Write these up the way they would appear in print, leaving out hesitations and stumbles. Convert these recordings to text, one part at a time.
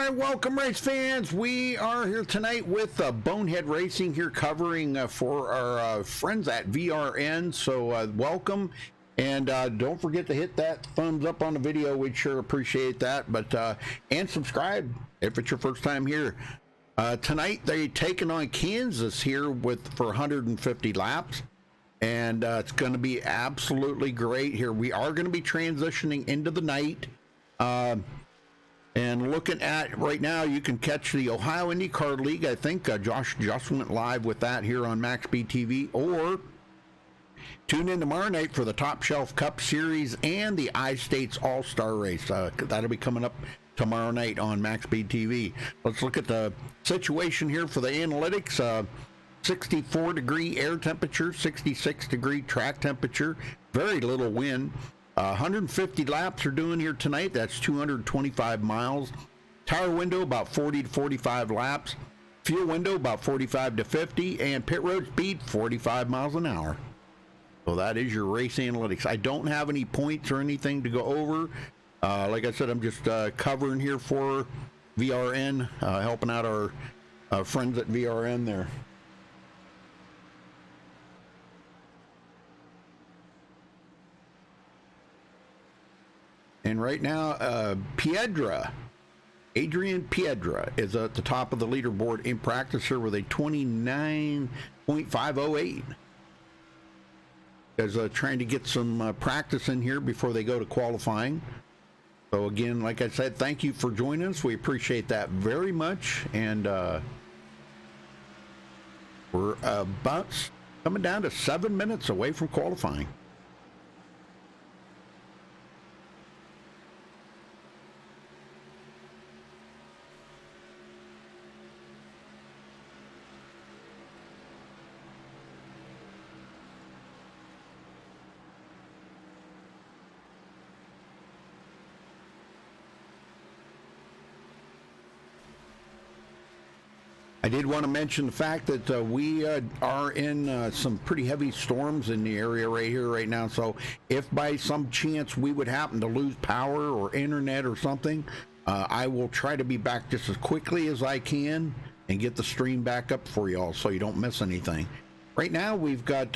right, welcome race fans. We are here tonight with Bonehead Racing here covering for our friends at VRN. So welcome, and don't forget to hit that thumbs up on the video. We'd sure appreciate that. But and subscribe if it's your first time here. Tonight they're taking on Kansas here for 150 laps. And it's going to be absolutely great here. We are going to be transitioning into the night. And looking at right now, you can catch the Ohio IndyCar League. I think Josh just went live with that here on MaxSpeedTV. Or tune in tomorrow night for the Top Shelf Cup Series and the I-States All-Star Race. That'll be coming up tomorrow night on MaxSpeedTV. Let's look at the situation here for the analytics. 64-degree air temperature, 66-degree track temperature, very little wind. 150 laps are doing here tonight. That's 225 miles. Tire window about 40 to 45 laps. Fuel window about 45 to 50. And pit road speed 45 miles an hour. So that is your race analytics. I don't have any points or anything to go over. Like I said, I'm just covering here for VRN, helping out our friends at VRN there. And right now, Adrian Piedra is at the top of the leaderboard in practice here with a 29.508. Is trying to get some practice in here before they go to qualifying. So again, like I said, thank you for joining us. We appreciate that very much. And we're about coming down to 7 minutes away from qualifying. I did want to mention the fact that we are in some pretty heavy storms in the area right here right now. So if by some chance we would happen to lose power or internet or something, I will try to be back just as quickly as I can and get the stream back up for y'all so you don't miss anything. Right now we've got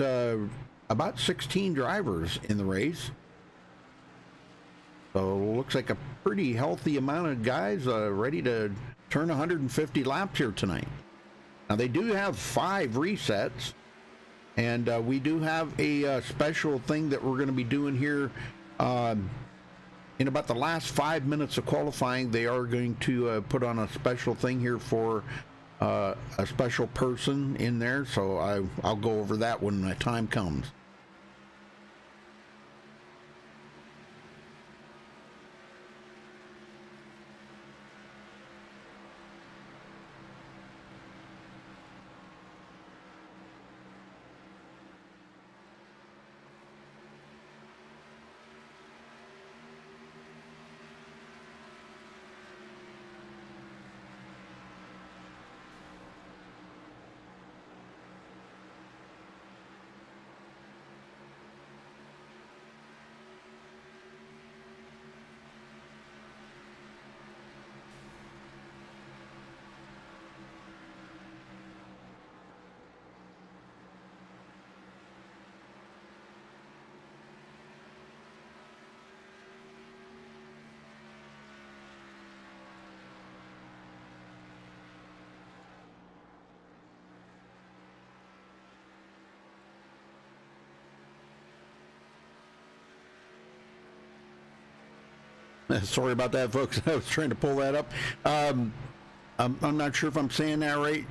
about 16 drivers in the race. So it looks like a pretty healthy amount of guys ready to turn 150 laps here tonight. Now they do have 5 resets, and we do have a special thing that we're going to be doing here in about the last 5 minutes of qualifying. They are going to put on a special thing here for a special person in there, so I'll go over that when the time comes. Sorry about that, folks. I was trying to pull that up. I'm not sure if I'm saying that right.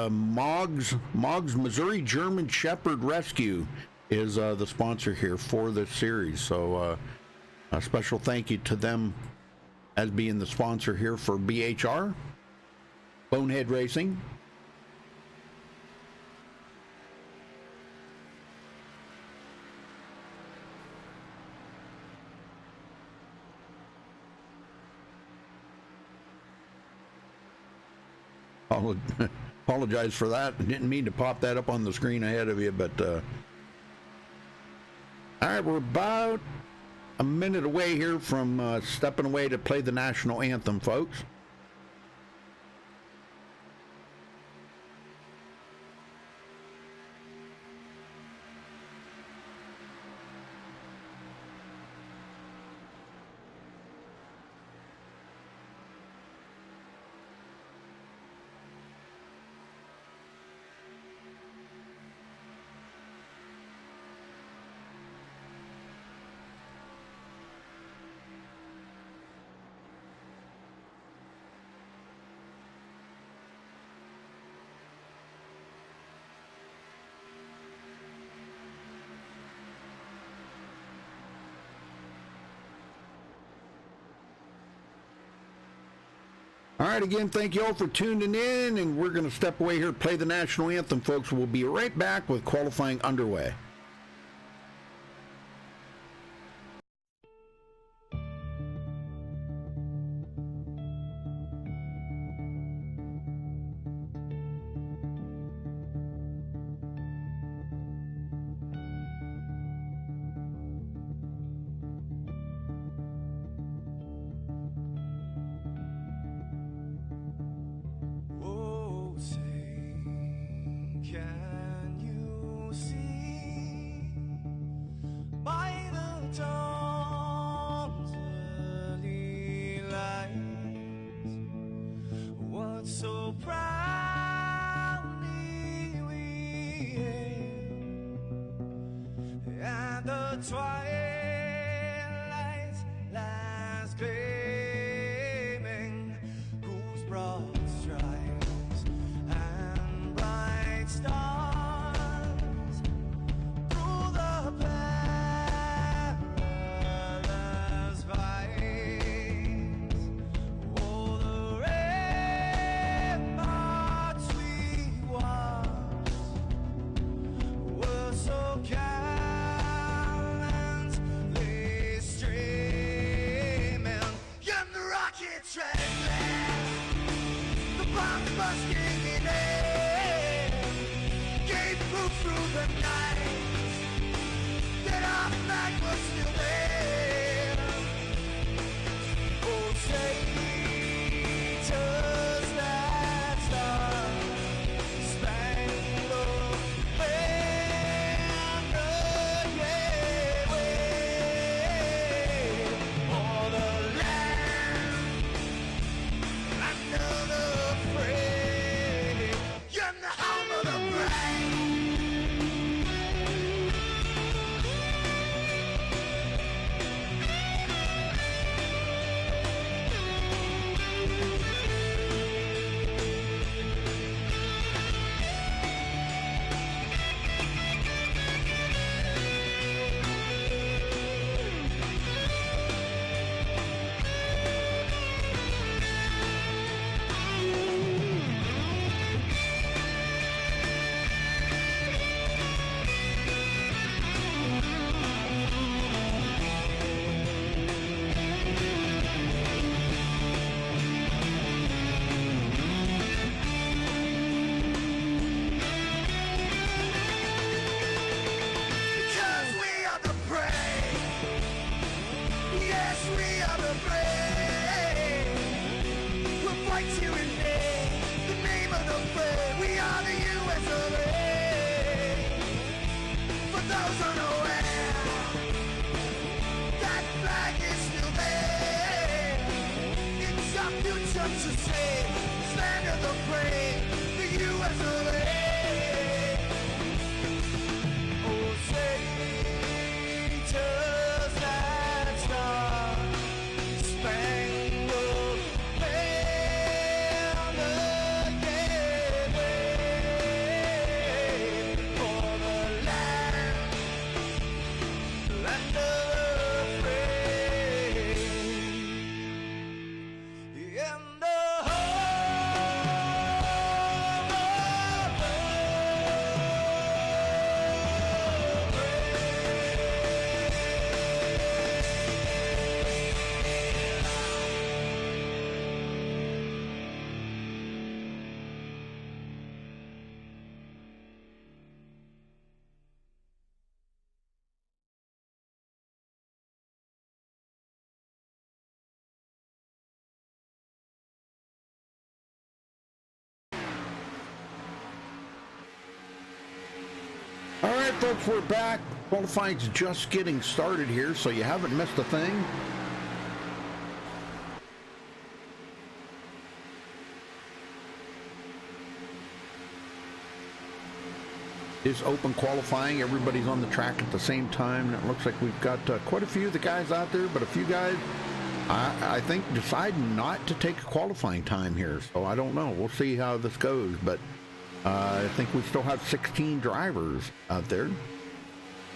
Moggs Missouri German Shepherd Rescue is the sponsor here for this series. So a special thank you to them as being the sponsor here for BHR, Bonehead Racing. Apologize for that. I didn't mean to pop that up on the screen ahead of you, but all right, we're about a minute away here from stepping away to play the national anthem, folks. All right, again, thank you all for tuning in, and we're going to step away here, play the national anthem, folks. We'll be right back with qualifying underway. So proudly we hail at the twilight's last gleaming, whose broad stripes and bright stars through the perilous fights. Oh, the so gallantly streaming, and the rockets reckless, the bombs bursting in air, gave proof through the night that our flag was still there. Oh, say does that star-spangled to say, stand of the brave, the U.S. of A. Oh, say, does that star-spangled banner yet wave for the land of the free? In the All right, folks, we're back. Qualifying's just getting started here, so you haven't missed a thing. Is open qualifying. Everybody's on the track at the same time. It looks like we've got quite a few of the guys out there, but a few guys, I think, decide not to take a qualifying time here. So I don't know. We'll see how this goes, but I think we still have 16 drivers out there.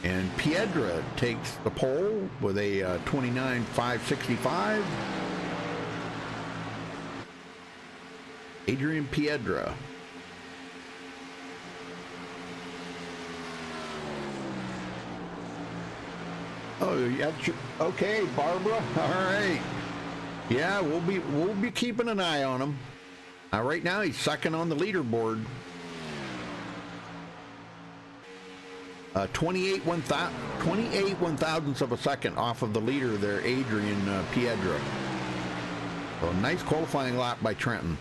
And Piedra takes the pole with a 29.565. Adrian Piedra. Oh, yeah. Okay, Barbara. All right. Yeah, we'll be keeping an eye on him. Right now, he's second on the leaderboard. 28 one-thousandths of a second off of the leader there, Adrian Piedra. So nice qualifying lap by Trenton.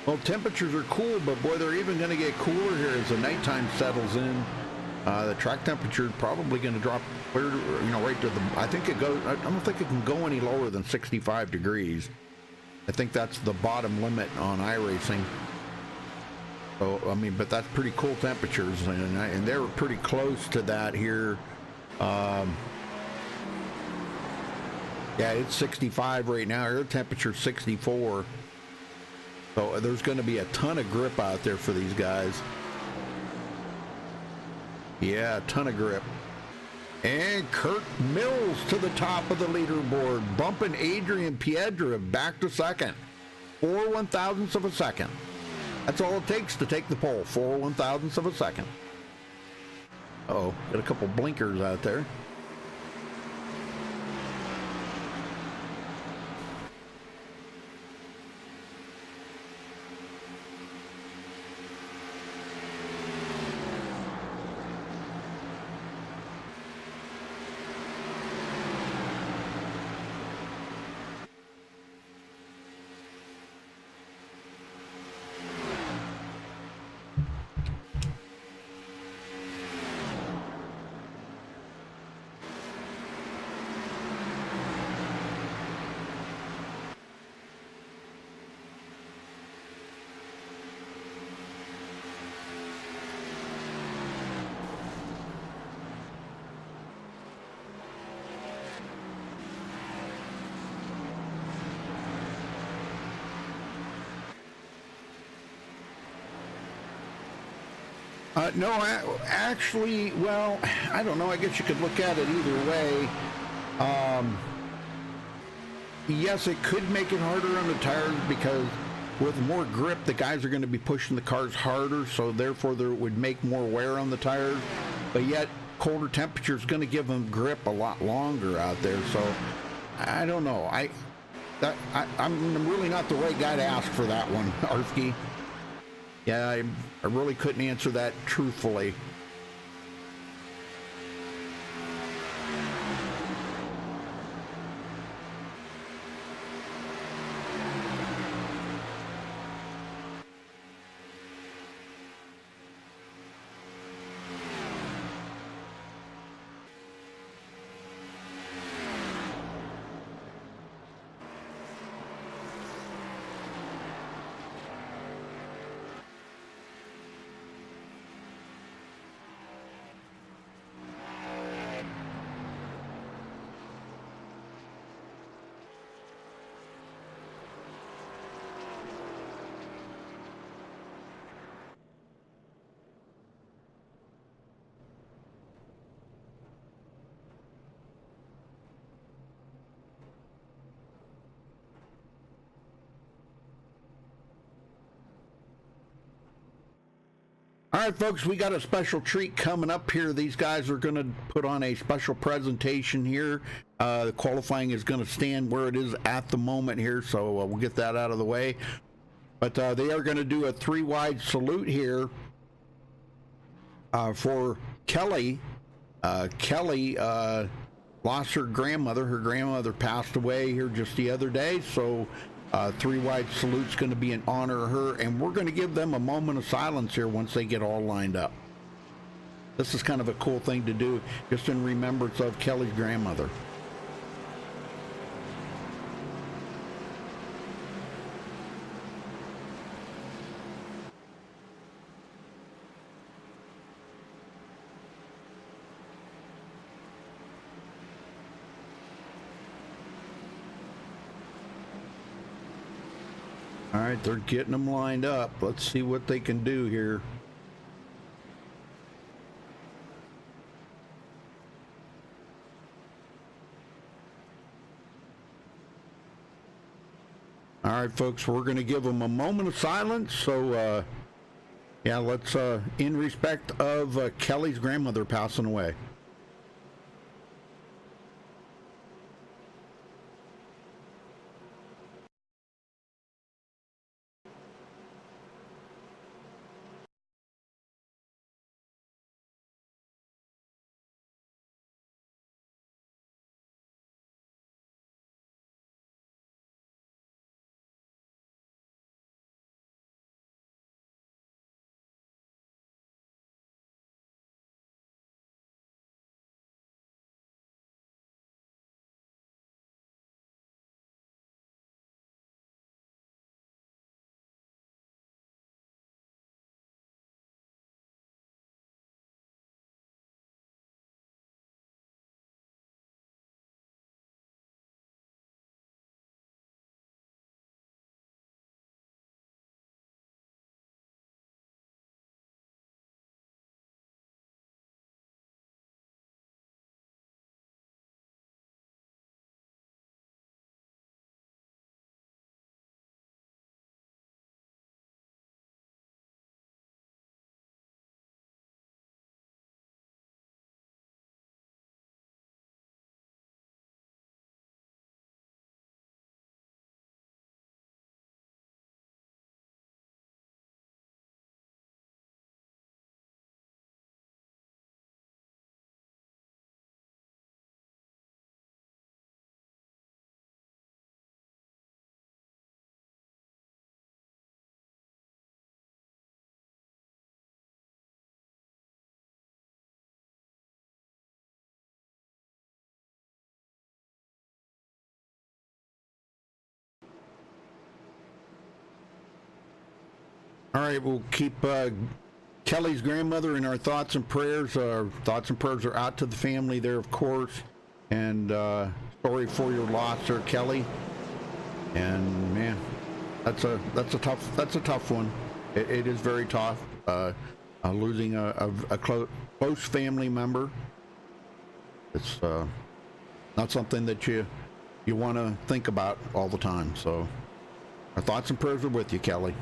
Well, temperatures are cool, but boy, they're even going to get cooler here as the nighttime settles in. The track temperature is probably going to drop clear, right to the. I think it goes. I don't think it can go any lower than 65 degrees. I think that's the bottom limit on iRacing. So I mean, but that's pretty cool temperatures, and they're pretty close to that here. Yeah, it's 65 right now. Air temperature 64. So there's going to be a ton of grip out there for these guys. Yeah, a ton of grip. And Kurt Mills to the top of the leaderboard, bumping Adrian Piedra back to second. 4 one-thousandths of a second. That's all it takes to take the pole. 4 one-thousandths of a second. Uh-oh, got a couple blinkers out there. No, actually, well, I don't know. I guess you could look at it either way. Yes, it could make it harder on the tires because with more grip, the guys are going to be pushing the cars harder, so therefore there would make more wear on the tires. But yet, colder temperature is going to give them grip a lot longer out there. So, I don't know. I'm really not the right guy to ask for that one, Arfke. Yeah, I really couldn't answer that truthfully. All right, folks, we got a special treat coming up here. These guys are going to put on a special presentation here. The qualifying is going to stand where it is at the moment here, so we'll get that out of the way. But they are going to do a 3-wide salute here for Kelly. Kelly lost her grandmother. Her grandmother passed away here just the other day, so Three wide salute's going to be in honor of her, and we're going to give them a moment of silence here once they get all lined up. This is kind of a cool thing to do, just in remembrance of Kelly's grandmother. All right, they're getting them lined up. Let's see what they can do here. All right, folks, we're going to give them a moment of silence. So, yeah, let's, in respect of Kelly's grandmother passing away. All right, we'll keep Kelly's grandmother in our thoughts and prayers. Our thoughts and prayers are out to the family there, of course. And sorry for your loss, sir, Kelly. And man, that's a tough one. It is very tough. Losing a close family member. It's not something that you want to think about all the time. So our thoughts and prayers are with you, Kelly.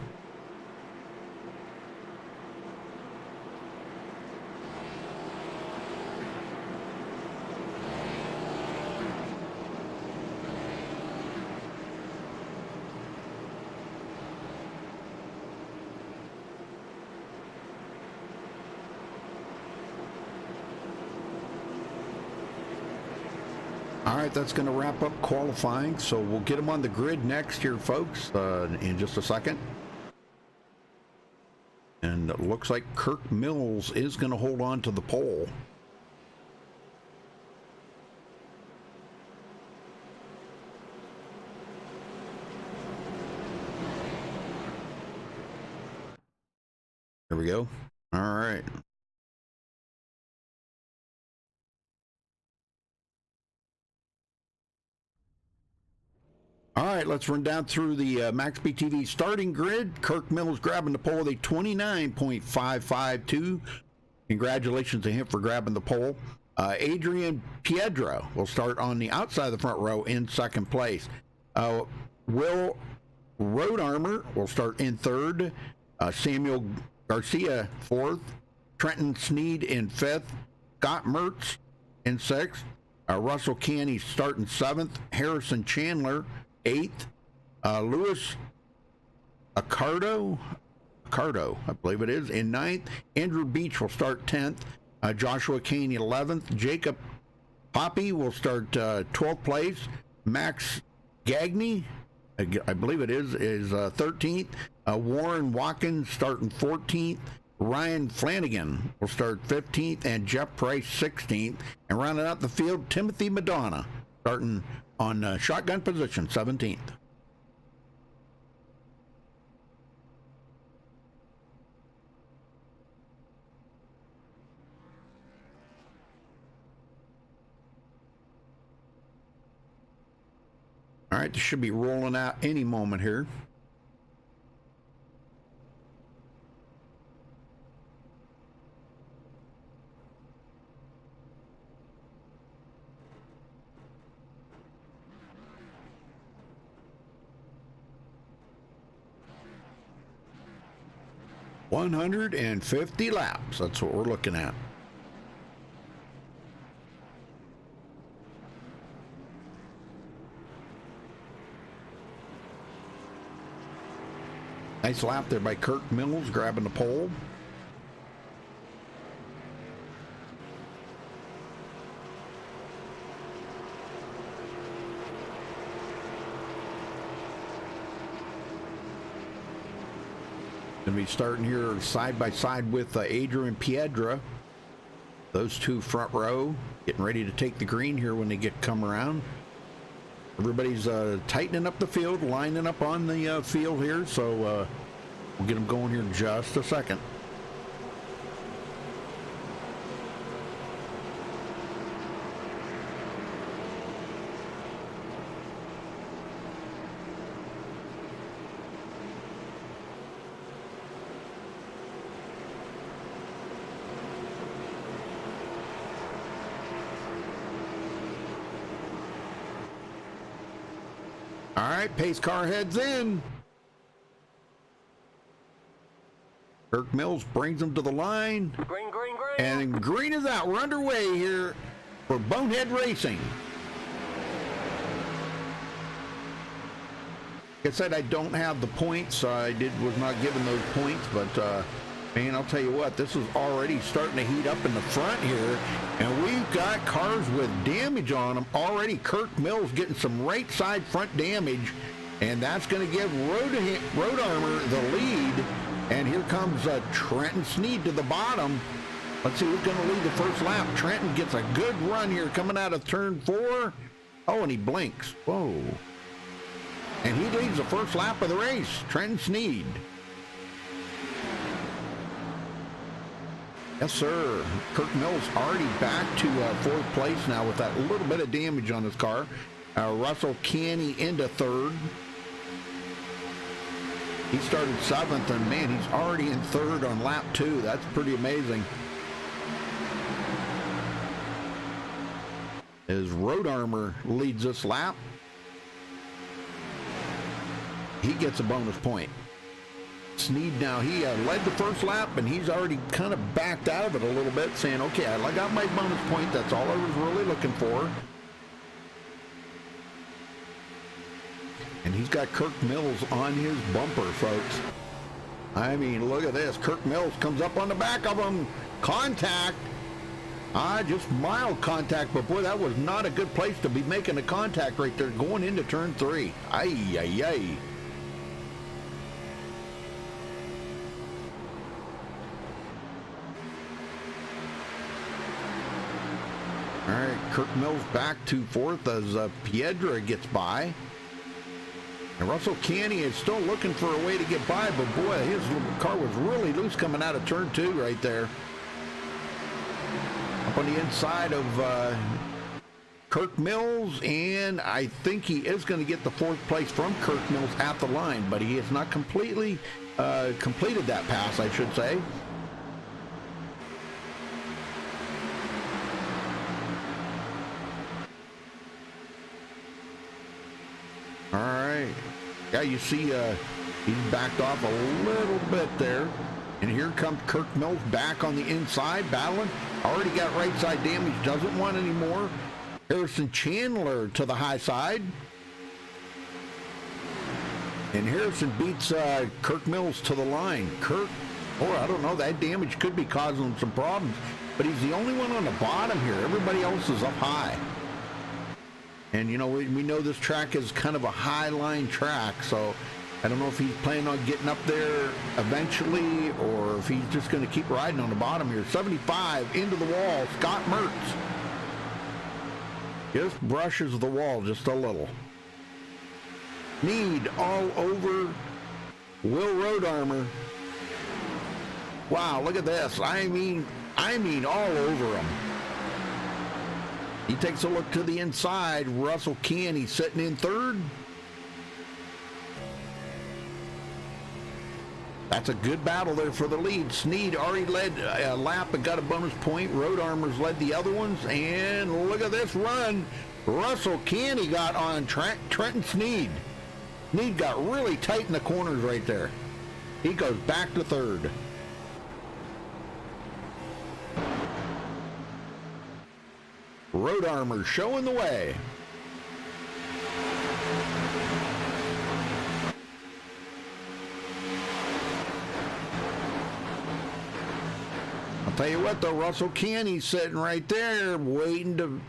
All right, that's going to wrap up qualifying. So we'll get them on the grid next here, folks, in just a second. And it looks like Kirk Mills is going to hold on to the pole. There we go. All right. All right, let's run down through the MaxSpeedTV starting grid. Kirk Mills grabbing the pole with a 29.552. Congratulations to him for grabbing the pole. Adrian Piedro will start on the outside of the front row in second place. Will Roadarmor will start in third. Samuel Garcia fourth. Trenton Sneed in fifth. Scott Mertz in sixth. Russell Canny starting seventh. Harrison Chandler eighth. Louis Accardo, I believe it is, in ninth. Andrew Beach will start 10th. Joshua Kane 11th. Jacob Poppy will start 12th place. Max Gagney I believe it is 13th. Warren Watkins starting 14th. Ryan Flanagan will start 15th, and Jeff Price 16th. And rounding out the field, Timothy Madonna starting on shotgun position 17th. All right, this should be rolling out any moment here. $150 laps. That's what we're looking at. Nice lap there by Kirk Mills, grabbing the pole. Going to be starting here side by side with Adrian Piedra. Those two front row getting ready to take the green here when they come around. Everybody's tightening up the field, lining up on the field here, so we'll get them going here in just a second. All right, pace car heads in. Kirk Mills brings them to the line. Green, green, green. And green is out. We're underway here for Bonehead Racing. Like I said, I don't have the points. I was not given those points, but man, I'll tell you what, this is already starting to heat up in the front here, and we've got cars with damage on them already. Kirk Mills getting some right side front damage, and that's going to give Road Armor the lead. And here comes Trenton Sneed to the bottom. Let's see who's going to lead the first lap. Trenton gets a good run here coming out of turn 4. Oh, and he blinks. Whoa. And he leads the first lap of the race, Trenton Sneed. Yes, sir. Kirk Mills already back to 4th place now with that little bit of damage on his car. Russell Canny into 3rd. He started 7th, and man, he's already in 3rd on lap 2. That's pretty amazing. As Road Armor leads this lap, he gets a bonus point. Sneed now, he led the first lap, and he's already kind of backed out of it a little bit, saying, okay, I got my bonus point. That's all I was really looking for. And he's got Kirk Mills on his bumper, folks. I mean, look at this. Kirk Mills comes up on the back of him. Contact. Just mild contact, but boy, that was not a good place to be making a contact right there going into turn 3. Ay, ay, ay. All right, Kirk Mills back to 4th as Piedra gets by. And Russell Canny is still looking for a way to get by, but boy, his car was really loose coming out of turn 2 right there. Up on the inside of Kirk Mills, and I think he is going to get the 4th place from Kirk Mills at the line, but he has not completely completed that pass, I should say. All right. Yeah, you see he's backed off a little bit there. And here comes Kirk Mills back on the inside, battling. Already got right side damage, doesn't want any more. Harrison Chandler to the high side. And Harrison beats Kirk Mills to the line. Kirk, I don't know, that damage could be causing him some problems. But he's the only one on the bottom here. Everybody else is up high. And, you know, we know this track is kind of a high line track, so I don't know if he's planning on getting up there eventually or if he's just going to keep riding on the bottom here. 75 into the wall, Scott Mertz. Just brushes the wall just a little. Sneed all over Will Road Armor. Wow, look at this. I mean all over him. He takes a look to the inside. Russell Canny sitting in third. That's a good battle there for the lead. Sneed already led a lap and got a bonus point. Road Armor's led the other ones. And look at this run. Russell Canny got on Trenton Sneed. Sneed got really tight in the corners right there. He goes back to third. Road Armor showing the way. I'll tell you what though, Russell Canny's sitting right there waiting to,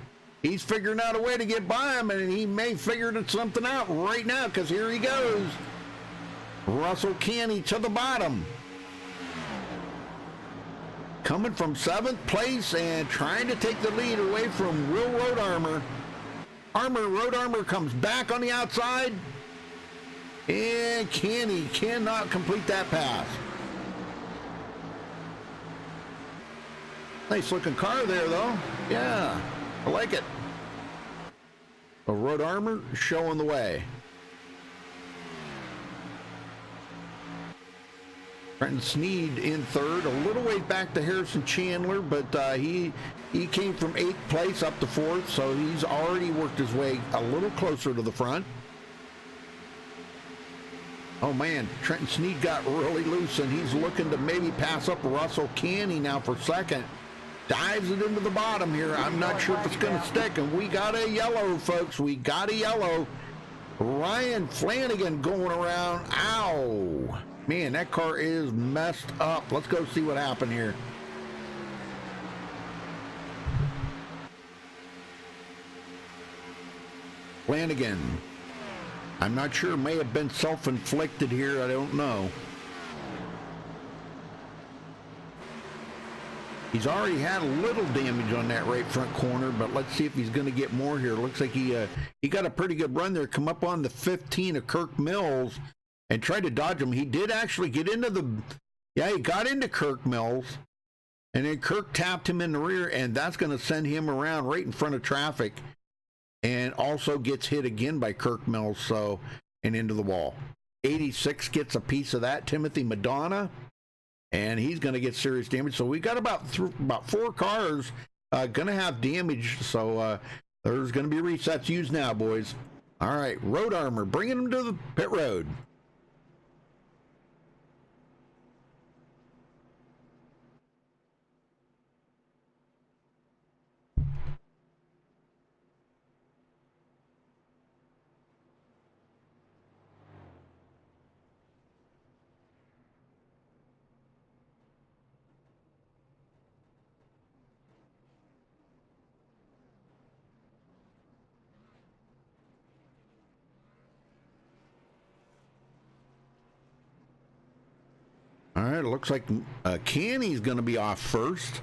he's figuring out a way to get by him, and he may figure something out right now because here he goes. Russell Canny to the bottom. Coming from 7th place and trying to take the lead away from Will Road Armor. Road Armor comes back on the outside. And Canny cannot complete that pass. Nice looking car there though. Yeah, I like it. A Road Armor showing the way. Trenton Sneed in third, a little way back to Harrison Chandler, but he came from 8th place up to 4th, so he's already worked his way a little closer to the front. Oh man, Trenton Sneed got really loose, and he's looking to maybe pass up Russell Canny now for second. Dives it into the bottom here. I'm not sure if it's going to stick, and we got a yellow, folks. We got a yellow. Ryan Flanagan going around. Ow. Man, that car is messed up. Let's go see what happened here. Flanagan. I'm not sure. May have been self-inflicted here. I don't know. He's already had a little damage on that right front corner, but let's see if he's going to get more here. Looks like he got a pretty good run there. Come up on the 15 of Kirk Mills and tried to dodge him. He did actually get into he got into Kirk Mills, and then Kirk tapped him in the rear, and that's going to send him around right in front of traffic, and also gets hit again by Kirk Mills, and into the wall. 86 gets a piece of that, Timothy Madonna, and he's going to get serious damage. So we got about 4 cars going to have damage, so there's going to be resets used now, boys. All right, Road Armor, bringing them to the pit road. All right, it looks like Canny's going to be off first.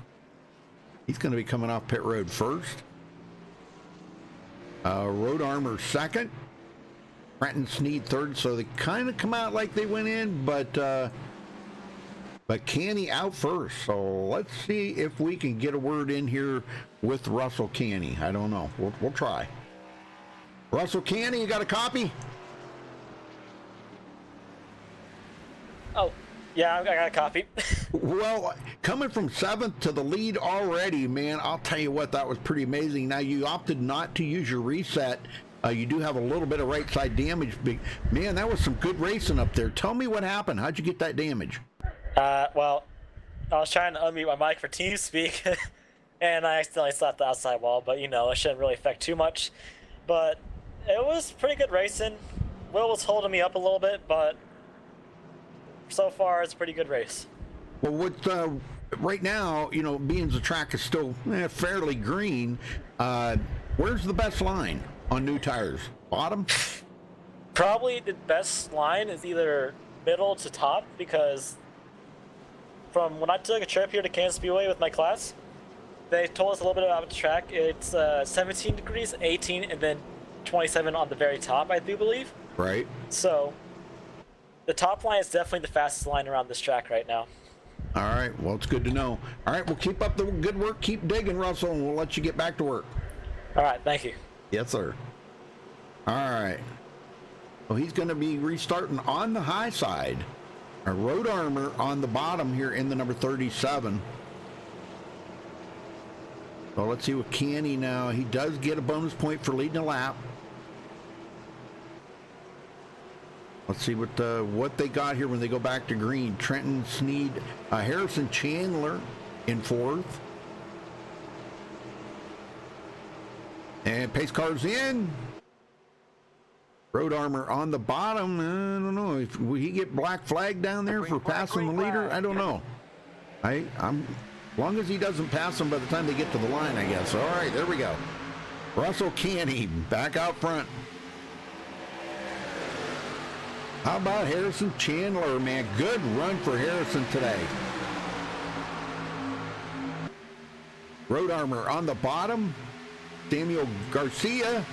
He's going to be coming off pit road first. Road Armor second. Trenton Sneed third. So they kind of come out like they went in, but Canny out first. So let's see if we can get a word in here with Russell Canny. I don't know. We'll try. Russell Canny, you got a copy? Oh. Yeah, I got a copy. Well, coming from 7th to the lead already, man, I'll tell you what, that was pretty amazing. Now, you opted not to use your reset. You do have a little bit of right side damage. Man, that was some good racing up there. Tell me what happened. How'd you get that damage? Well, I was trying to unmute my mic for TeamSpeak, and I accidentally slapped the outside wall, but, you know, it shouldn't really affect too much. But it was pretty good racing. Will was holding me up a little bit, but so far it's a pretty good race. Well, with right now, being the track is still fairly green, where's the best line? on new tires? Bottom? Probably the best line is either middle to top, because from when I took a trip here to Kansas Speedway with my class, they told us a little bit about the track. It's 17 degrees, 18, and then 27 on the very top, I do believe. Right. So the top line is definitely the fastest line around this track right now. All right. Well, it's good to know. All right. Well, keep up the good work. Keep digging, Russell, and we'll let you get back to work. All right. Thank you. Yes, sir. All right. Well, he's going to be restarting on the high side. A Road Armor on the bottom here in the number 37. Well, let's see what Canny now. He does get a bonus point for leading a lap. Let's see what they got here when they go back to green. Trenton Sneed, Harrison Chandler in fourth. And pace car's in. Road Armor on the bottom. I don't know. Will he get black flag down there for passing the leader? I don't know. I'm as long as he doesn't pass them by the time they get to the line, I guess. All right, there we go. Russell Canny back out front. How about Harrison Chandler, man? Good run for Harrison today. Road Armor on the bottom. Samuel Garcia.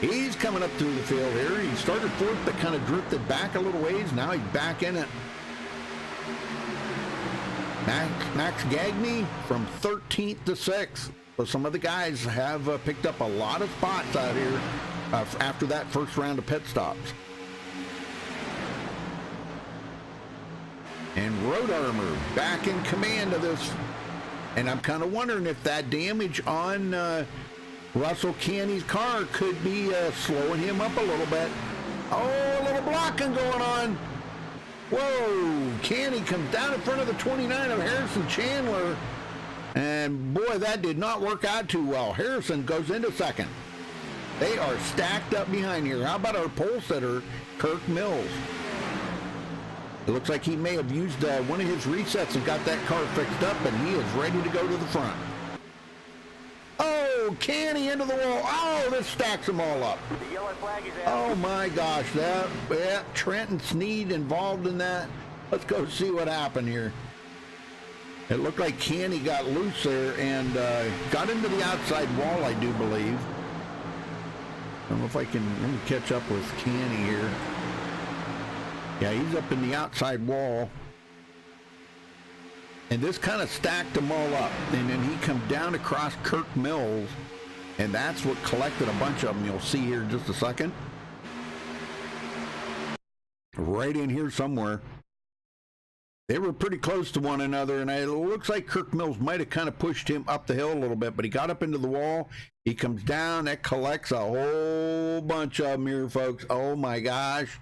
He's coming up through the field here. He started fourth, but kind of drifted back a little ways. Now he's back in it. Max Gagney from 13th to 6th. So some of the guys have picked up a lot of spots out here after that first round of pit stops. And Road Armor back in command of this. And I'm kind of wondering if that damage on Russell Canny's car could be slowing him up a little bit. Oh, a little blocking going on. Whoa, Canny comes down in front of the 29 of Harrison Chandler. And boy, that did not work out too well. Harrison goes into second. They are stacked up behind here. How about our pole sitter, Kirk Mills? It looks like he may have used one of his resets and got that car fixed up, and he is ready to go to the front. Oh, Canny into the wall. Oh, this stacks them all up. The yellow flag is out. Oh, my gosh. Trenton Sneed involved in that. Let's go see what happened here. It looked like Canny got loose there and got into the outside wall, I do believe. I don't know if I can let me catch up with Canny here. Yeah, he's up in the outside wall. And this kind of stacked them all up. And then he come down across Kirk Mills. And that's what collected a bunch of them. You'll see here in just a second. Right in here somewhere. They were pretty close to one another. And it looks like Kirk Mills might have kind of pushed him up the hill a little bit. But he got up into the wall. He comes down. That collects a whole bunch of them here, folks. Oh, my gosh.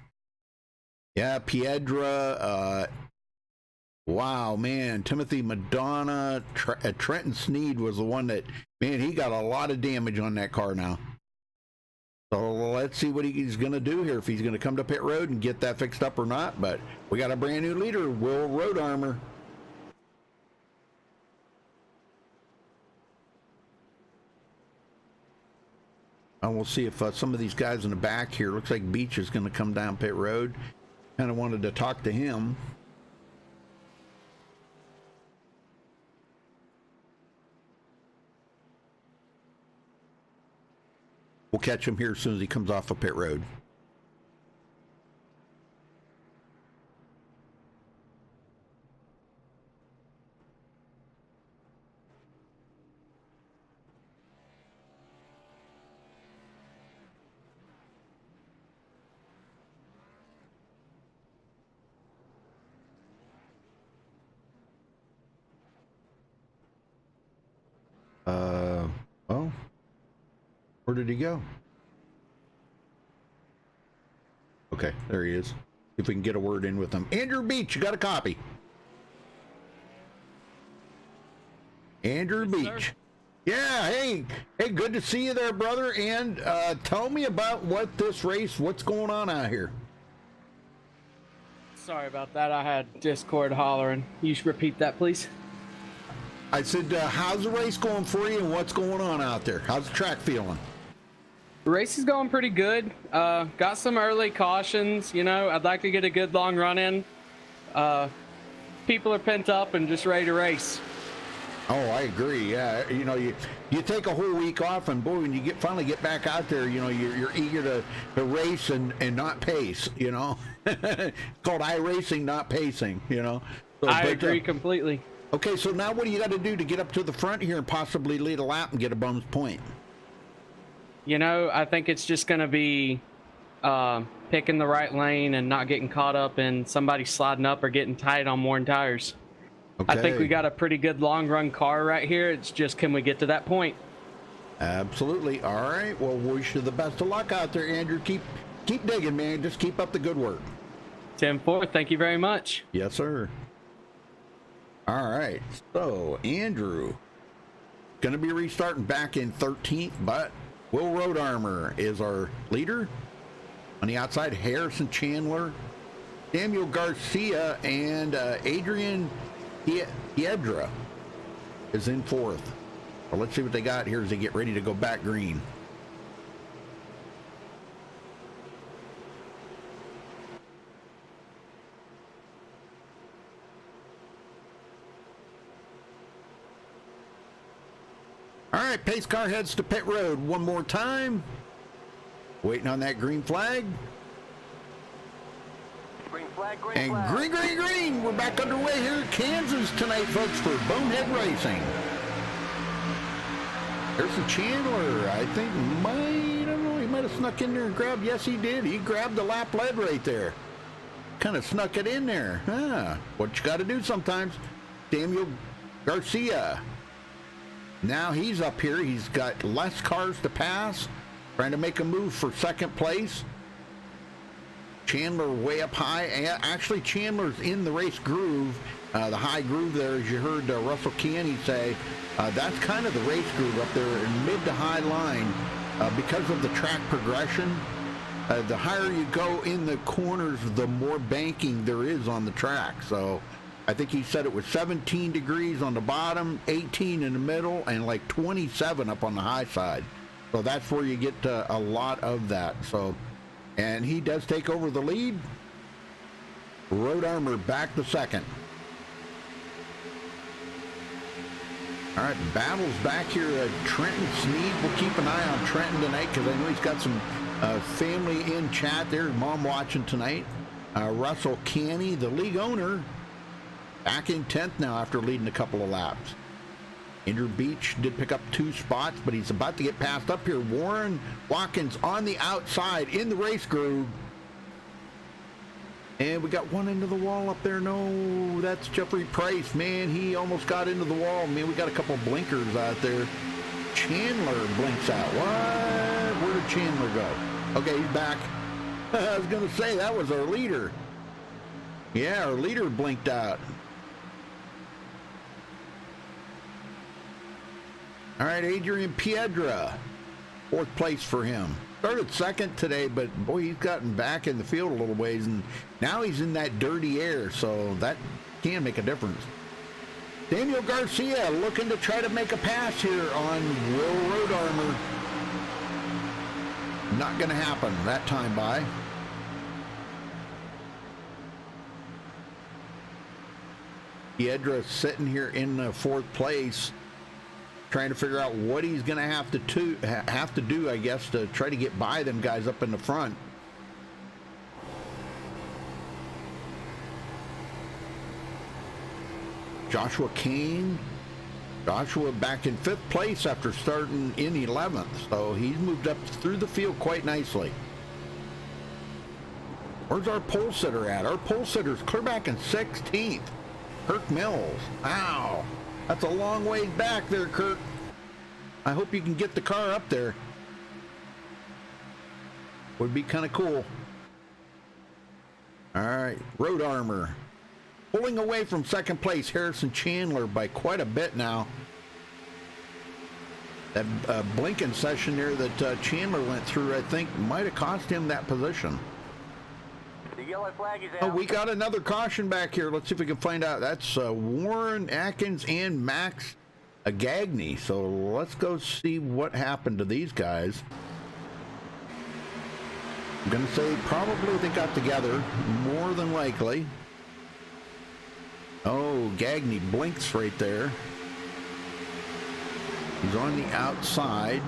Yeah, Piedra. Wow, man. Timothy Madonna. Trenton Sneed was the one that, man, he got a lot of damage on that car now. So let's see what he's going to do here, if he's going to come to pit road and get that fixed up or not. But we got a brand new leader, Will Road Armor. And we'll see if some of these guys in the back here, looks like Beach is going to come down pit road. Kind of wanted to talk to him. We'll catch him here as soon as he comes off of pit road. Well, where did he go? Okay, there he is. If we can get a word in with him. Andrew Beach, you got a copy? Andrew Beach. Sir. Yeah, hey, good to see you there, brother. And tell me about what this race, what's going on out here? Sorry about that. I had Discord hollering. You should repeat that, please. I said, how's the race going for you and what's going on out there? How's the track feeling? The race is going pretty good. Got some early cautions. You know, I'd like to get a good long run in. People are pent up and just ready to race. Oh, I agree. Yeah, you know, you take a whole week off, and boy, when you finally get back out there, you know, you're eager to race and not pace. You know, it's called iRacing, not pacing. You know. So, I agree completely. Okay, so now what do you got to do to get up to the front here and possibly lead a lap and get a bonus point? You know, I think it's just going to be picking the right lane and not getting caught up in somebody sliding up or getting tight on worn tires. Okay. I think we got a pretty good long run car right here. It's just, can we get to that point? Absolutely. All right. Well, wish you the best of luck out there, Andrew. Keep digging, man. Just keep up the good work. 10-4. Thank you very much. Yes, sir. All right. So, Andrew, going to be restarting back in 13th, but Will Road Armor is our leader. On the outside, Harrison Chandler, Samuel Garcia, and Adrian Hiedra is in 4th. Well, let's see what they got here as they get ready to go back green. All right, pace car heads to pit road one more time. Waiting on that green flag. Green flag, green And flag. green, green, green. We're back underway here in Kansas tonight, folks, for Bonehead Racing. There's some Chandler. I think I don't know, he might have snuck in there and grabbed. Yes, he did. He grabbed the lap lead right there. Kind of snuck it in there. What you got to do sometimes. Samuel Garcia. Now he's up here. He's got less cars to pass, trying to make a move for second place. Chandler way up high. Actually, Chandler's in the race groove, the high groove there, as you heard Russell Canny say. That's kind of the race groove up there in mid to high line because of the track progression. The higher you go in the corners, the more banking there is on the track. So I think he said it was 17 degrees on the bottom, 18 in the middle, and like 27 up on the high side. So that's where you get a lot of that. So, and he does take over the lead. Road Armor back to second. All right, battles back here at Trenton Sneed. We'll keep an eye on Trenton tonight because I know he's got some family in chat there. Mom watching tonight. Russell Canny, the league owner, back in 10th now after leading a couple of laps. Andrew Beach did pick up 2 spots, but he's about to get passed up here. Warren Watkins on the outside in the race groove. And we got one into the wall up there. No, that's Jeffrey Price. Man, he almost got into the wall. Man, we got a couple blinkers out there. Chandler blinks out. What? Where did Chandler go? Okay, he's back. I was going to say, that was our leader. Yeah, our leader blinked out. All right, Adrian Piedra, 4th place for him. Started second today, but boy, he's gotten back in the field a little ways, and now he's in that dirty air, so that can make a difference. Daniel Garcia looking to try to make a pass here on Will Road Armor. Not going to happen that time by. Piedra sitting here in 4th place, trying to figure out what he's going to have to do, I guess, to try to get by them guys up in the front. Joshua Kane. Joshua back in 5th place after starting in 11th, so he's moved up through the field quite nicely. Where's our pole sitter at? Our pole sitter's clear back in 16th. Kirk Mills. Wow. That's a long ways back there, Kirk. I hope you can get the car up there. Would be kind of cool. All right, Road Armor. Pulling away from second place, Harrison Chandler by quite a bit now. That blinking session there that Chandler went through, I think, might have cost him that position. The yellow flag is Oh, out. we got another caution back here. Let's see if we can find out. That's Warren Atkins and Max Agagny. So let's go see what happened to these guys. I'm going to say probably they got together, more than likely. Oh, Gagne blinks right there. He's on the outside,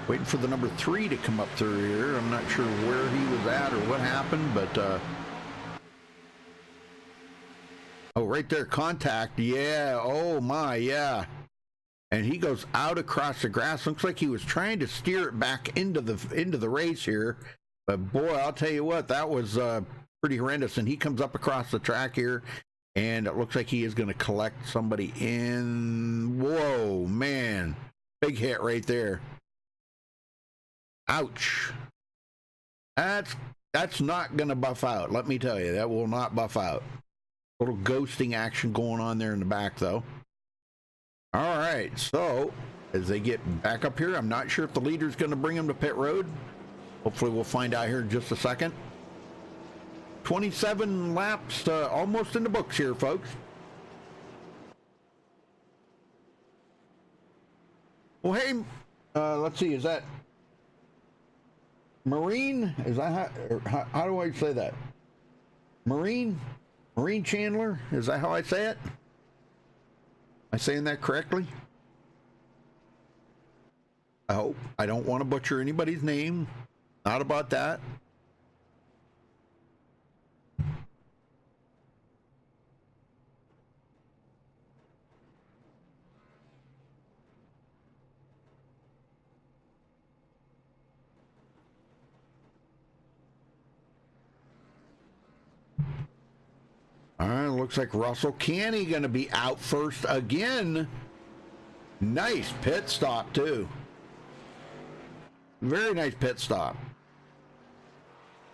waiting for the number 3 to come up through here. I'm not sure where he was at or what happened, but oh, right there, contact. Yeah, oh my, yeah. And he goes out across the grass. Looks like he was trying to steer it back into the race here. But boy, I'll tell you what, that was pretty horrendous. And he comes up across the track here, and it looks like he is going to collect somebody in. Whoa, man. Big hit right there. Ouch. That's not going to buff out. Let me tell you, that will not buff out. Little ghosting action going on there in the back, though. All right, so as they get back up here, I'm not sure if the leader's going to bring them to pit road. Hopefully we'll find out here in just a second. 27 laps, almost in the books here, folks. Well, hey, let's see, is that Marine? Is that how do I say that? Marine Chandler? Is that how I say it? Am I saying that correctly? I hope. I don't want to butcher anybody's name. Not about that. All right, looks like Russell Canny going to be out first again. Nice pit stop, too. Very nice pit stop.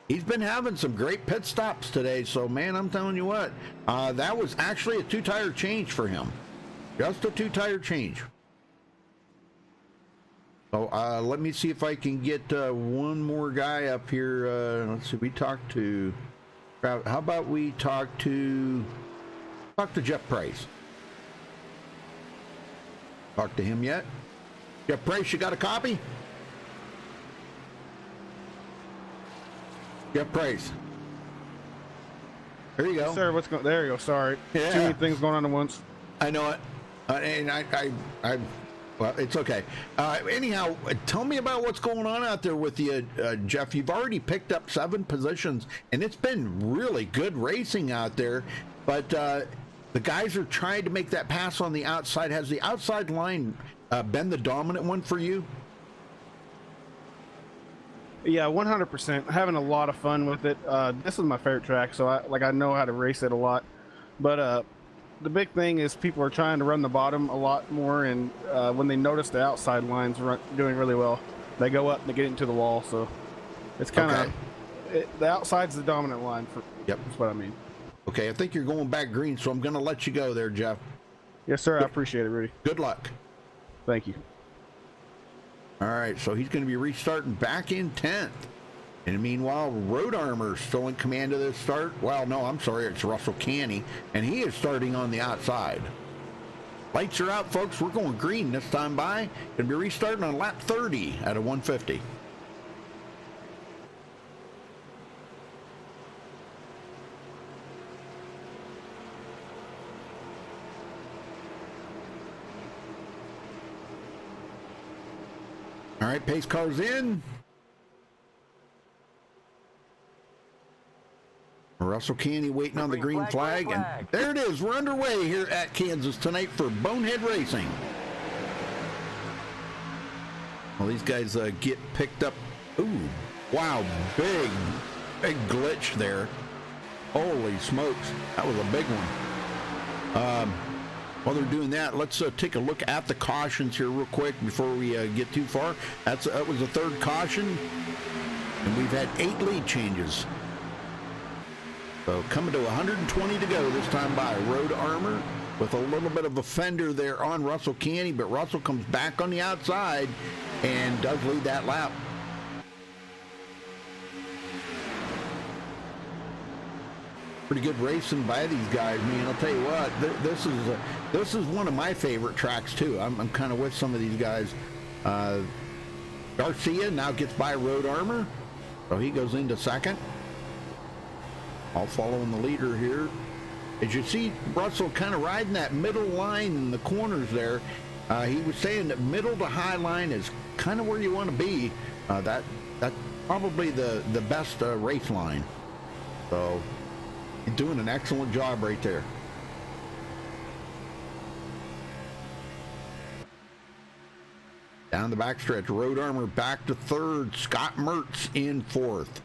He's been having some great pit stops today, so, man, I'm telling you what. That was actually a 2-tire change for him. Just a 2-tire change. So, let me see if I can get one more guy up here. Let's see, we talked to... How about we talk to Jeff Price? Talk to him yet? Jeff Price, you got a copy? Jeff Price. There you go. Yes, sir, what's going? There you go. Sorry, Yeah. Too many things going on at once. I know it, and I well, it's okay. Anyhow, tell me about what's going on out there with you, Jeff. You've already picked up 7 positions, and it's been really good racing out there. But the guys are trying to make that pass on the outside. Has the outside line been the dominant one for you? Yeah, 100%. Having a lot of fun with it. This is my favorite track, so I know how to race it a lot. But the big thing is people are trying to run the bottom a lot more, and when they notice the outside lines doing really well, they go up and they get into the wall. So it's kind of the outside's the dominant line for. Yep, that's what I mean. Okay, I think you're going back green, so I'm going to let you go there, Jeff. Yes, sir. I appreciate it, Rudy. Good luck. Thank you. All right, so he's going to be restarting back in 10th. And meanwhile, Road Armor's still in command of this start. Well, no, I'm sorry, it's Russell Canny, and he is starting on the outside. Lights are out, folks. We're going green this time by. Going to be restarting on lap 30 at a 150. All right, pace car's in. Russell Canny waiting on the green flag, and there it is. We're underway here at Kansas tonight for Bonehead Racing. Well, these guys get picked up. Ooh, wow, big glitch there. Holy smokes, that was a big one. While they're doing that, let's take a look at the cautions here real quick before we get too far. That was the 3rd caution, and we've had 8 lead changes. So coming to 120 to go this time by. Road Armor with a little bit of a fender there on Russell Canny, but Russell comes back on the outside and does lead that lap. Pretty good racing by these guys, man. I'll tell you what, this is one of my favorite tracks too. I'm kind of with some of these guys. Garcia now gets by Road Armor. So he goes into second. All following the leader here. As you see Russell kind of riding that middle line in the corners there, he was saying that middle to high line is kind of where you want to be. That's probably the best race line. So he's doing an excellent job right there. Down the backstretch, Road Armor back to third, Scott Mertz in fourth.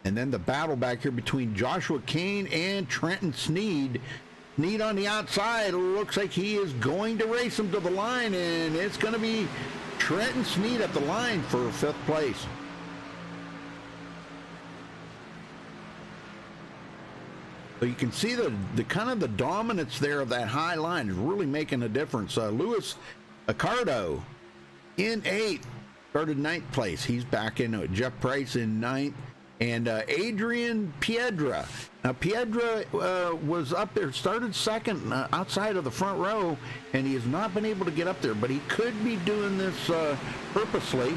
And then the battle back here between Joshua Kane and Trenton Sneed. Sneed on the outside. Looks like he is going to race him to the line, and it's going to be Trenton Sneed at the line for fifth place. So you can see the kind of the dominance there of that high line is really making a difference. Louis Accardo in eighth, started ninth place. He's back into it. Jeff Price in ninth. And Adrian Piedra. Now, Piedra was up there, started second outside of the front row, and he has not been able to get up there, but he could be doing this purposely.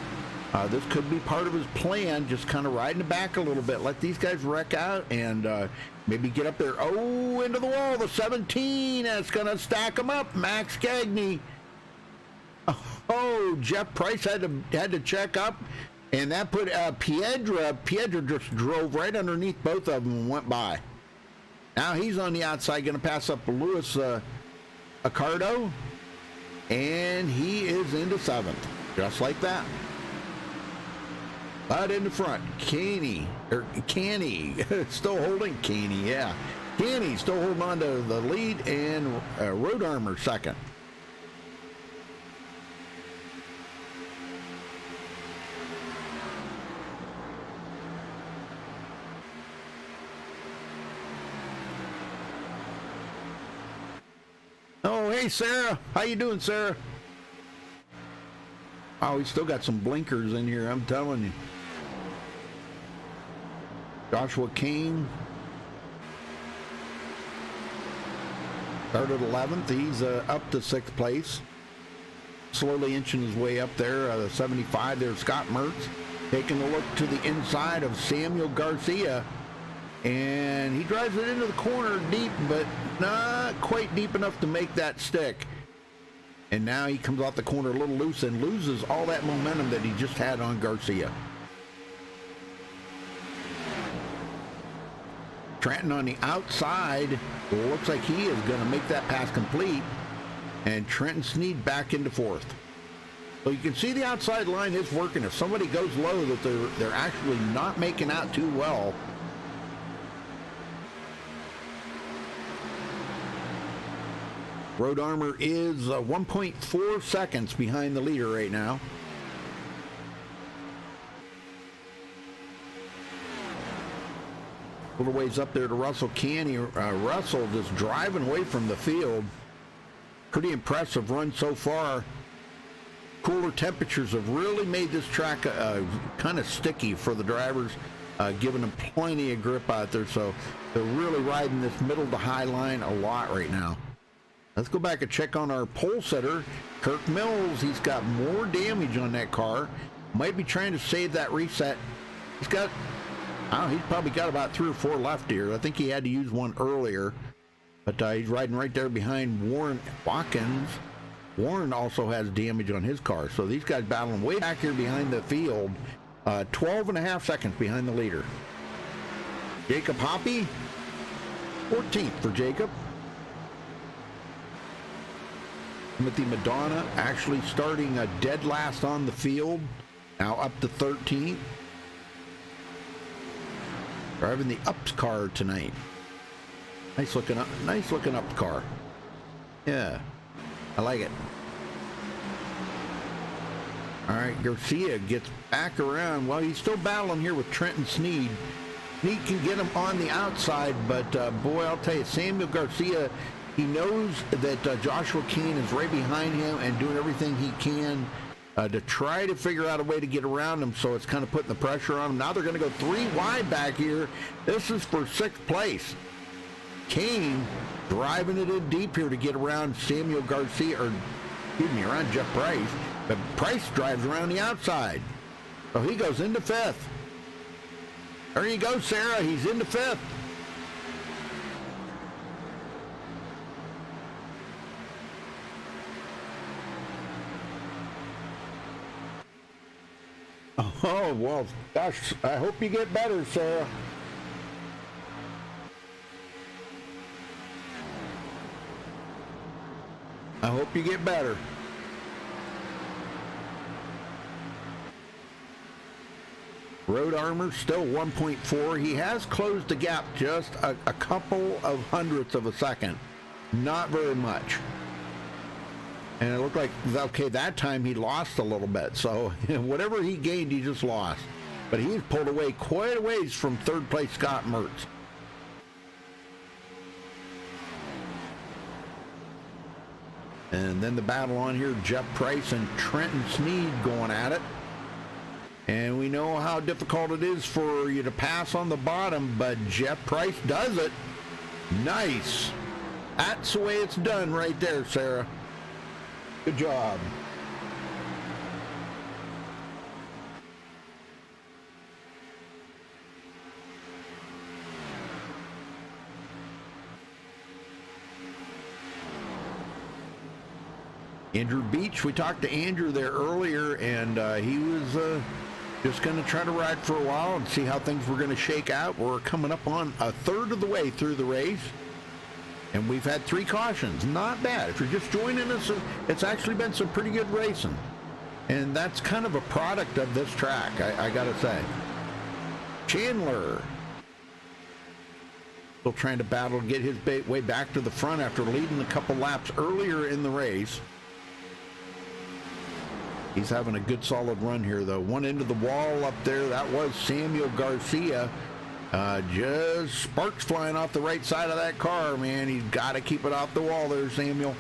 This could be part of his plan, just kind of riding it back a little bit, let these guys wreck out, and maybe get up there. Oh, into the wall, the 17, that's going to stack them up. Max Cagney. Oh, Jeff Price had to check up. And that put Piedra just drove right underneath both of them and went by. Now he's on the outside, going to pass up Louis Accardo. And he is into seventh, just like that. But in the front, Canny, still holding Canny, yeah. Canny still holding on to the lead, and Road Armor second. Oh, hey, Sarah. How you doing, Sarah? Oh, we still got some blinkers in here, I'm telling you. Joshua Kane started 11th. He's up to 6th place. Slowly inching his way up there. 75 there, Scott Mertz. Taking a look to the inside of Samuel Garcia. And he drives it into the corner deep, but not quite deep enough to make that stick. And now he comes off the corner a little loose and loses all that momentum that he just had on Garcia. Trenton on the outside. Looks like he is going to make that pass complete. And Trenton Sneed back into fourth. So you can see the outside line is working. If somebody goes low, that they're actually not making out too well. Road Armor is 1.4 seconds behind the leader right now. A little ways up there to Russell Canny. Russell just driving away from the field. Pretty impressive run so far. Cooler temperatures have really made this track kind of sticky for the drivers, giving them plenty of grip out there. So they're really riding this middle to high line a lot right now. Let's go back and check on our pole setter, Kirk Mills. He's got more damage on that car. Might be trying to save that reset. He's probably got about 3 or 4 left here. I think he had to use one earlier. But he's riding right there behind Warren Watkins. Warren also has damage on his car. So these guys battling way back here behind the field. 12.5 seconds behind the leader. Jacob Hoppy, 14th for Jacob. Timothy Madonna actually starting dead last on the field. Now up to 13th. Driving the Ups car tonight. Nice looking up car. Yeah, I like it. All right, Garcia gets back around. Well, he's still battling here with Trenton Sneed. Sneed can get him on the outside, but boy, I'll tell you, Samuel Garcia, he knows that Joshua Kane is right behind him and doing everything he can to try to figure out a way to get around him, so it's kind of putting the pressure on him. Now they're going to go 3 wide back here. This is for 6th place. Kane driving it in deep here to get around Samuel Garcia, or excuse me, around Jeff Price. But Price drives around the outside. Oh, he goes into fifth. There you go, Sarah. He's into fifth. Oh, well, gosh, I hope you get better, Sarah. I hope you get better. Road Armor still 1.4. He has closed the gap just a couple of hundredths of a second. Not very much. And it looked like, okay, that time he lost a little bit. So whatever he gained, he just lost. But he's pulled away quite a ways from third place Scott Mertz. And then the battle on here, Jeff Price and Trenton Sneed going at it. And we know how difficult it is for you to pass on the bottom, but Jeff Price does it. Nice. That's the way it's done right there, Sarah. Good job. Andrew Beach, we talked to Andrew there earlier, and he was just going to try to ride for a while and see how things were going to shake out. We're coming up on a third of the way through the race, and we've had 3 cautions. Not bad. If you're just joining us, it's actually been some pretty good racing, and that's kind of a product of this track, I got to say. Chandler still trying to battle to get his way back to the front after leading a couple laps earlier in the race. He's having a good solid run here, though. One into the wall up there. That was Samuel Garcia. Just sparks flying off the right side of that car, man. He's got to keep it off the wall there, Samuel.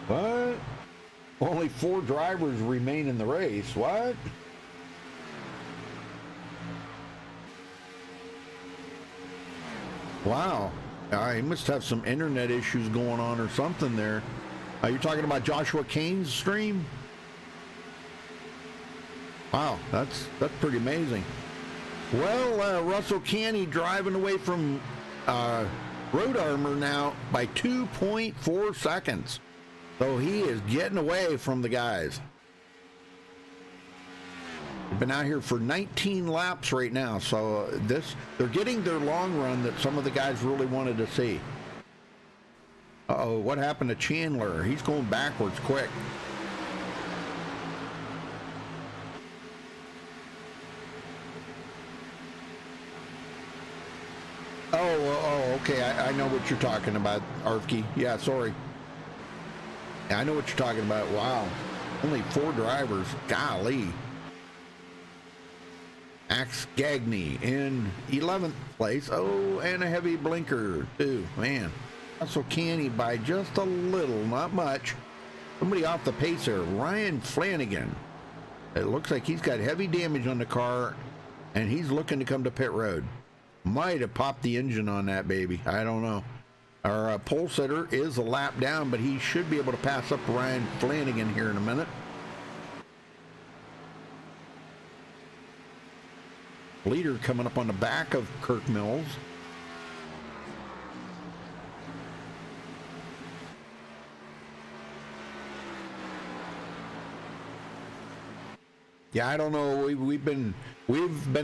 What? Only 4 drivers remain in the race. What? Wow. He must have some internet issues going on or something there. You're talking about Joshua Kane's stream? Wow, that's pretty amazing. Well, Russell Canny driving away from Road Armor now by 2.4 seconds. So he is getting away from the guys. They've been out here for 19 laps right now, so they're getting their long run that some of the guys really wanted to see. Uh-oh, what happened to Chandler? He's going backwards quick. Oh, okay, I know what you're talking about, Arfke. Yeah, sorry. Yeah, I know what you're talking about. Wow, only 4 drivers. Golly. Max Gagney in 11th place. Oh, and a heavy blinker, too. Man. Russell Canny by just a little, not much. Somebody off the pace there. Ryan Flanagan. It looks like he's got heavy damage on the car, and he's looking to come to pit road. Might have popped the engine on that baby. I don't know. Our pole sitter is a lap down, but he should be able to pass up Ryan Flanagan here in a minute. Leader coming up on the back of Kirk Mills. Yeah, I don't know. We've been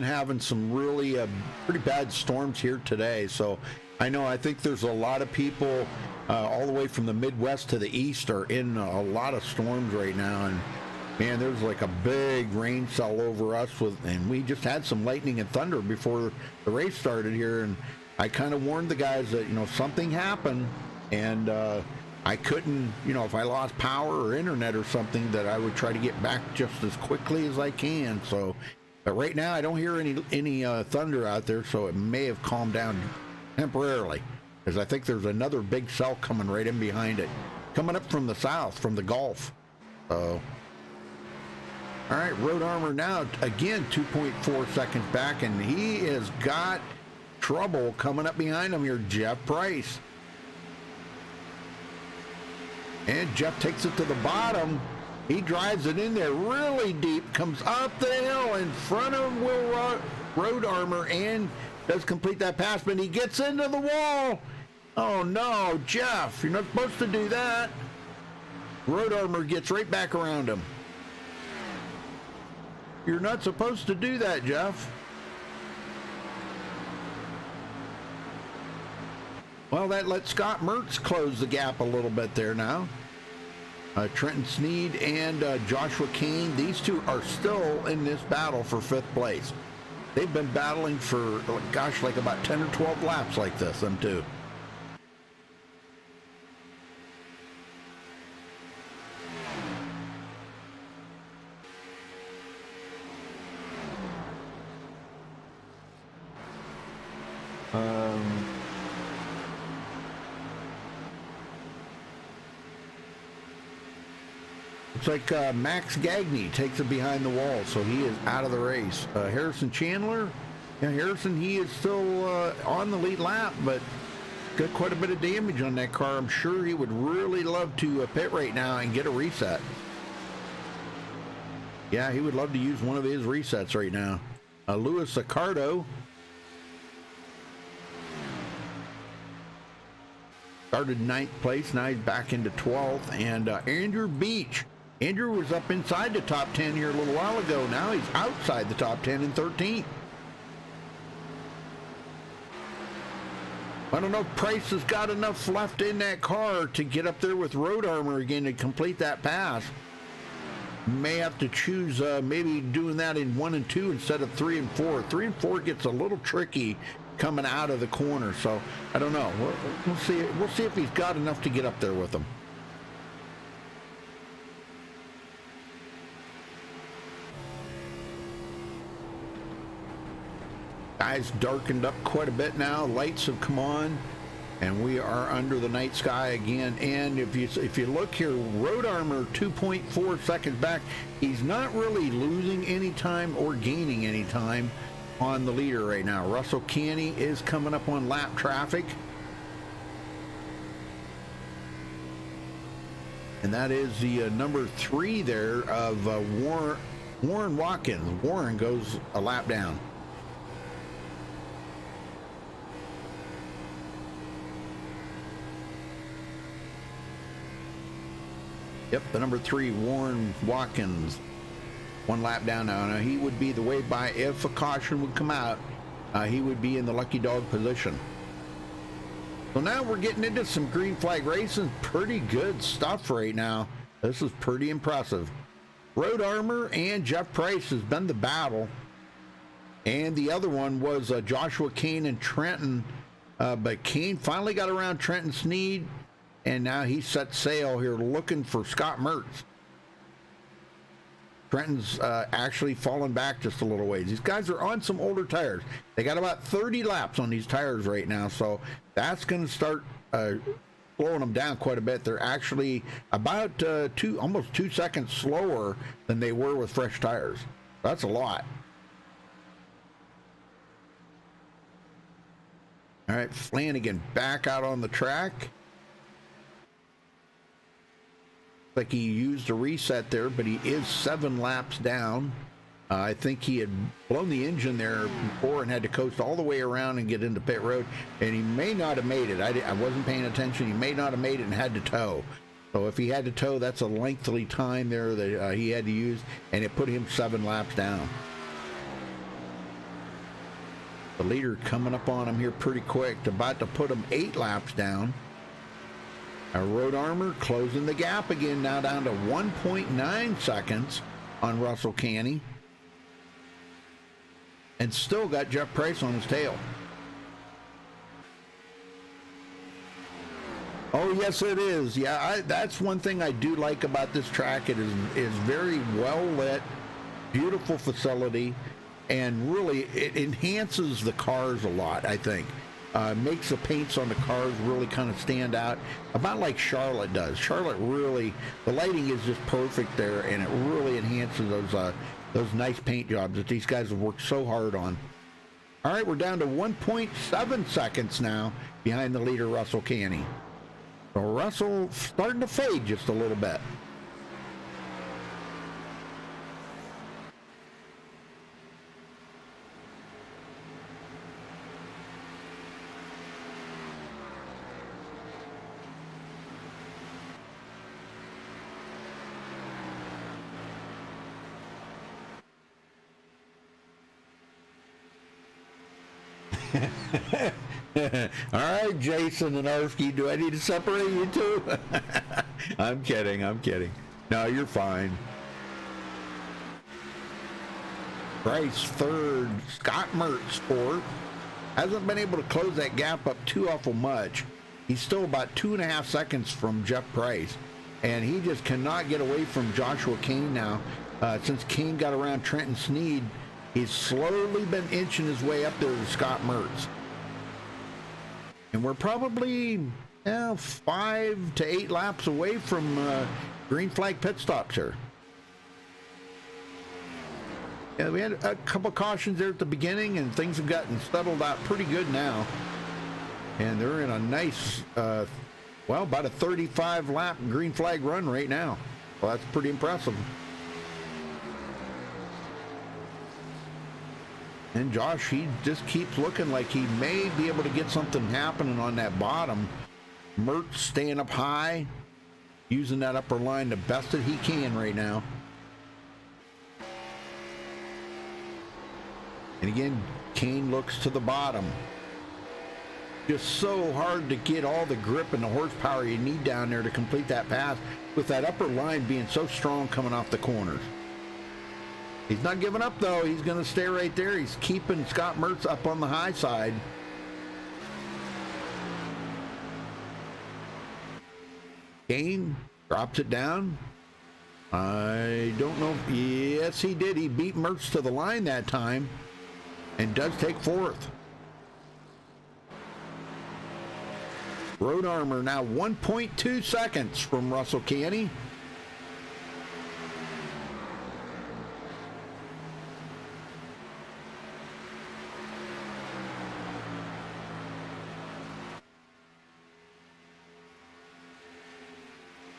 having some really pretty bad storms here today. So I think there's a lot of people all the way from the Midwest to the East are in a lot of storms right now, and man, there's like a big rain cell over us and we just had some lightning and thunder before the race started here, and I kind of warned the guys that something happened, and I couldn't, if I lost power or internet or something, that I would try to get back just as quickly as I can. So, but right now I don't hear any thunder out there, so it may have calmed down temporarily, because I think there's another big cell coming right in behind it, coming up from the south, from the Gulf. So, all right, Road Armor now again 2.4 seconds back, and he has got trouble coming up behind him here. Jeff Price. And Jeff takes it to the bottom. He drives it in there really deep, comes up the hill in front of Will Road Armor and does complete that pass, but he gets into the wall. Oh no, Jeff, you're not supposed to do that. Road Armor gets right back around him. You're not supposed to do that, Jeff. Well, that lets Scott Mertz close the gap a little bit there now. Trenton Sneed and Joshua Kane, these two are still in this battle for 5th place. They've been battling for, gosh, like about 10 or 12 laps like this, them two. Looks like Max Gagney takes it behind the wall, so he is out of the race. Harrison Chandler, yeah, Harrison, he is still on the lead lap, but got quite a bit of damage on that car. I'm sure he would really love to pit right now and get a reset. Yeah, he would love to use one of his resets right now. Luis Accardo started 9th place, now he's back into 12th, and Andrew Beach. Andrew was up inside the top 10 here a little while ago. Now he's outside the top 10 in 13th. I don't know if Price has got enough left in that car to get up there with Road Armor again to complete that pass. May have to choose maybe doing that in 1 and 2 instead of 3 and 4. 3 and 4 gets a little tricky coming out of the corner, so I don't know. We'll see. We'll see if he's got enough to get up there with them. Sky's darkened up quite a bit now. Lights have come on, and we are under the night sky again. And if you look here, Road Armor 2.4 seconds back. He's not really losing any time or gaining any time on the leader right now. Russell Canny is coming up on lap traffic, and that is the number 3 there of Warren Watkins. Warren goes a lap down. Yep, the number 3, Warren Watkins, 1 lap down now. Now he would be the way by if a caution would come out. He would be in the lucky dog position. So now we're getting into some green flag racing. Pretty good stuff right now. This is pretty impressive. Road Armor and Jeff Price has been the battle. And the other one was Joshua Kane and Trenton. But Kane finally got around Trenton Sneed. And now he set sail here looking for Scott Mertz. Trenton's actually fallen back just a little ways. These guys are on some older tires. They got about 30 laps on these tires right now, so that's going to start slowing them down quite a bit. They're actually about almost 2 seconds slower than they were with fresh tires. That's a lot. All right, Flanagan back out on the track. Like he used a reset there, but he is 7 laps down. I think he had blown the engine there before and had to coast all the way around and get into pit road, and he may not have made it. I wasn't paying attention. He may not have made it and had to tow. So if he had to tow, that's a lengthy time there that he had to use, and it put him 7 laps down. The leader coming up on him here pretty quick, about to put him 8 laps down. Road Armor closing the gap again, now down to 1.9 seconds on Russell Canny. And still got Jeff Price on his tail. Oh, yes, it is. Yeah, that's one thing I do like about this track. It is very well lit, beautiful facility, and really it enhances the cars a lot, I think. Makes the paints on the cars really kind of stand out, about like Charlotte does. Charlotte really, the lighting is just perfect there, and it really enhances those nice paint jobs that these guys have worked so hard on. All right, we're down to 1.7 seconds now behind the leader, Russell Canny. So Russell starting to fade just a little bit. All right, Jason and Arfke, do I need to separate you two? I'm kidding. No, you're fine. Bryce third, Scott Mertz fourth. Hasn't been able to close that gap up too awful much. He's still about 2.5 seconds from Jeff Price, and he just cannot get away from Joshua Kane now. Since Kane got around Trenton Sneed, he's slowly been inching his way up there to Scott Mertz. And we're probably 5 to 8 laps away from green flag pit stops here. Yeah, we had a couple cautions there at the beginning, and things have gotten settled out pretty good now. And they're in a nice, about a 35 lap green flag run right now. Well, that's pretty impressive. And Josh, he just keeps looking like he may be able to get something happening on that bottom. Mertz staying up high, using that upper line the best that he can right now. And again, Kane looks to the bottom. Just so hard to get all the grip and the horsepower you need down there to complete that pass, with that upper line being so strong coming off the corners. He's not giving up, though. He's going to stay right there. He's keeping Scott Mertz up on the high side. Kane drops it down. I don't know. Yes, he did. He beat Mertz to the line that time and does take fourth. Road Armor now 1.2 seconds from Russell Canny.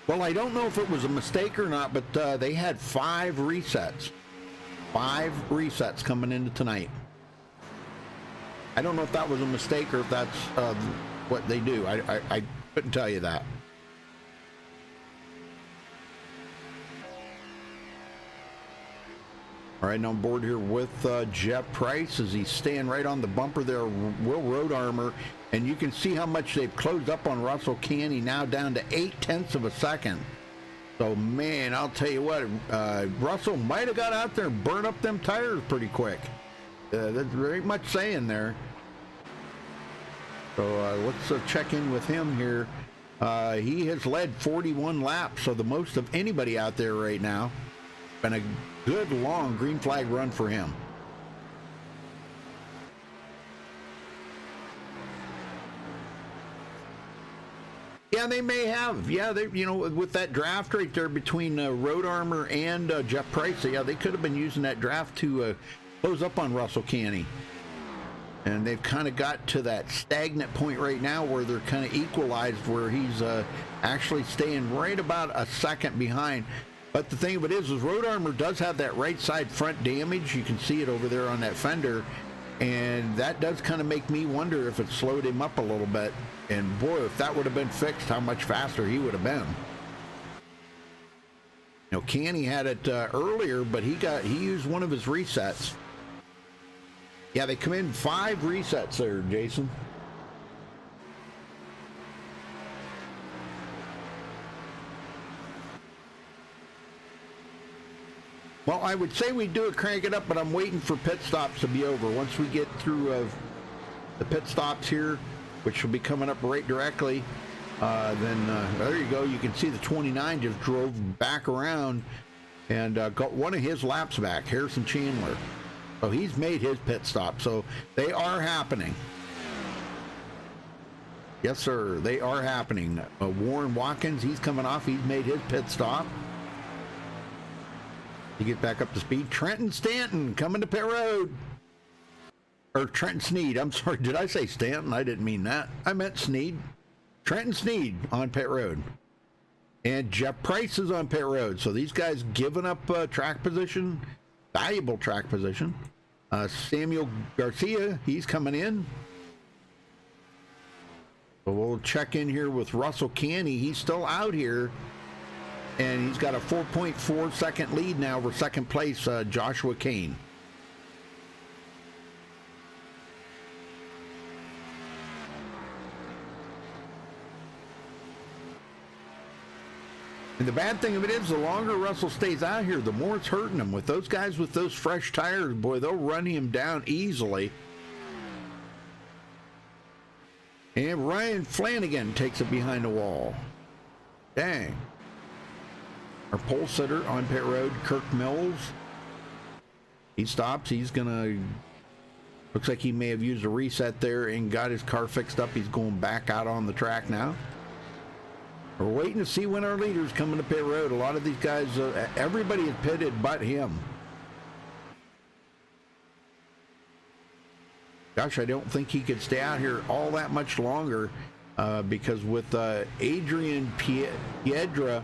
Well, I don't know if it was a mistake or not, but they had 5 resets. 5 resets coming into tonight. I don't know if that was a mistake or if that's what they do. I couldn't tell you that. All right, now I'm board here with Jeff Price as he's staying right on the bumper there, Will Road Armor. And you can see how much they've closed up on Russell Canny, now down to 0.8 of a second. So, man, I'll tell you what, Russell might have got out there and burned up them tires pretty quick. That's very much saying there. So let's check in with him here. He has led 41 laps, so the most of anybody out there right now. Been a good, long green flag run for him. Yeah, they may have. Yeah, they, with that draft right there between Road Armor and Jeff Price, yeah, they could have been using that draft to close up on Russell Canny. And they've kind of got to that stagnant point right now where they're kind of equalized, where he's actually staying right about a second behind. But the thing of it is Road Armor does have that right side front damage. You can see it over there on that fender. And that does kind of make me wonder if it slowed him up a little bit. And boy, if that would have been fixed, how much faster he would have been. Canny had it earlier, but he used one of his resets. Yeah, they come in 5 resets there, Jason. Well, I would say we do it, crank it up, but I'm waiting for pit stops to be over. Once we get through the pit stops here, which will be coming up right directly, then there you go. You can see the 29 just drove back around and got one of his laps back, Harrison Chandler. So he's made his pit stop. So they are happening. Yes, sir. They are happening. Warren Watkins, he's coming off. He's made his pit stop. You get back up to speed. Trenton Stanton coming to pit road. Or Trenton Sneed. I'm sorry. Did I say Stanton? I didn't mean that. I meant Sneed. Trenton Sneed on pit road. And Jeff Price is on pit road. So these guys giving up track position, valuable track position. Samuel Garcia, he's coming in. So we'll check in here with Russell Canny. He's still out here. And he's got a 4.4 second lead now over second place, Joshua Kane. And the bad thing of it is, the longer Russell stays out here, the more it's hurting him. With those guys with those fresh tires, boy, they'll run him down easily. And Ryan Flanagan takes it behind the wall. Dang. Our pole sitter on pit road, Kirk Mills. He stops. He's going to... Looks like he may have used a reset there and got his car fixed up. He's going back out on the track now. We're waiting to see when our leaders come into pit road. A lot of these guys, everybody is pitted but him. Gosh, I don't think he could stay out here all that much longer because with Adrian Piedra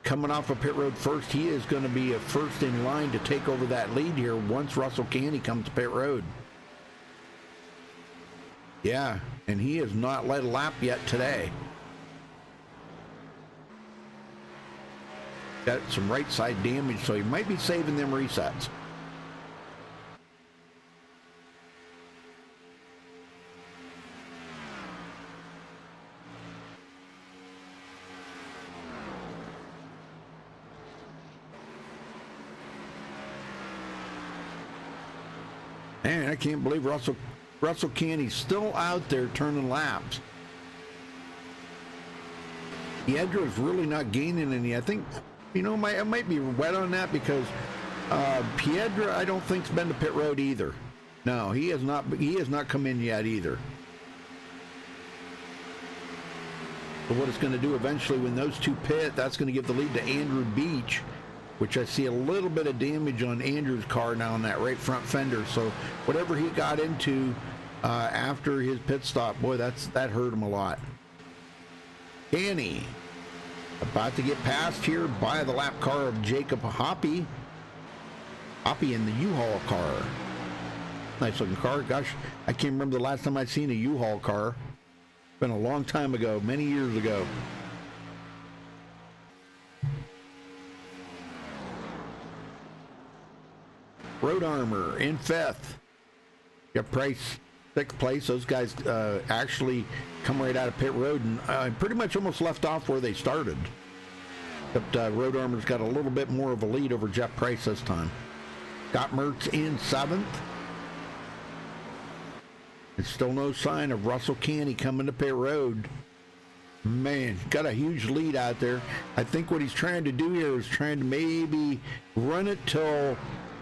coming off of pit road first, he is going to be a first in line to take over that lead here once Russell Canny comes to pit road. Yeah, and he has not led a lap yet today. Got some right side damage, so he might be saving them resets. Man, I can't believe Russell Canny's still out there turning laps. Piedra's really not gaining any. I think, you know, I might be wet on that because Piedra, I don't think's been to pit road either. No, he has not come in yet either. But what it's going to do eventually when those two pit, that's going to give the lead to Andrew Beach, which I see a little bit of damage on Andrew's car now on that right front fender. So whatever he got into after his pit stop, boy, that hurt him a lot. Canny about to get passed here by the lap car of Jacob Hoppy. Hoppy in the U-Haul car. Nice looking car. Gosh, I can't remember the last time I'd seen a U-Haul car. It's been a long time ago, many years ago. Road Armor in fifth. Got Price sixth place. Those guys actually come right out of pit road and pretty much almost left off where they started. Except Road Armor's got a little bit more of a lead over Jeff Price this time. Scott Mertz in seventh. There's still no sign of Russell Canny coming to pit road. Man, got a huge lead out there. I think what he's trying to do here is trying to maybe run it till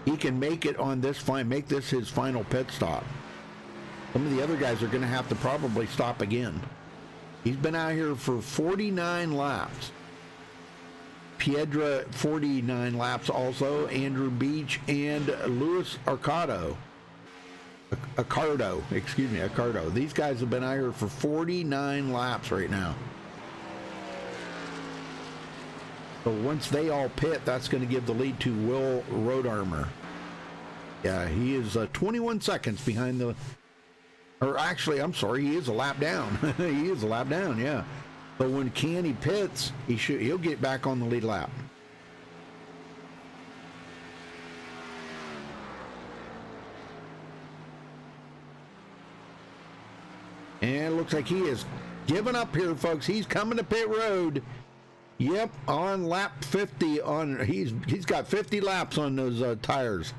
he can make it on this make this his final pit stop. Some of the other guys are going to have to probably stop again. He's been out here for 49 laps. Piedra 49 laps also. Andrew Beach and Luis Accardo. These guys have been out here for 49 laps right now. So once they all pit, that's going to give the lead to Will Road Armor. Yeah, he is 21 seconds behind the... Or actually, I'm sorry, he is a lap down. He is a lap down, yeah. But when Canny pits, he'll get back on the lead lap. And it looks like he is giving up here, folks. He's coming to pit road. Yep, on lap 50. He's got 50 laps on those tires.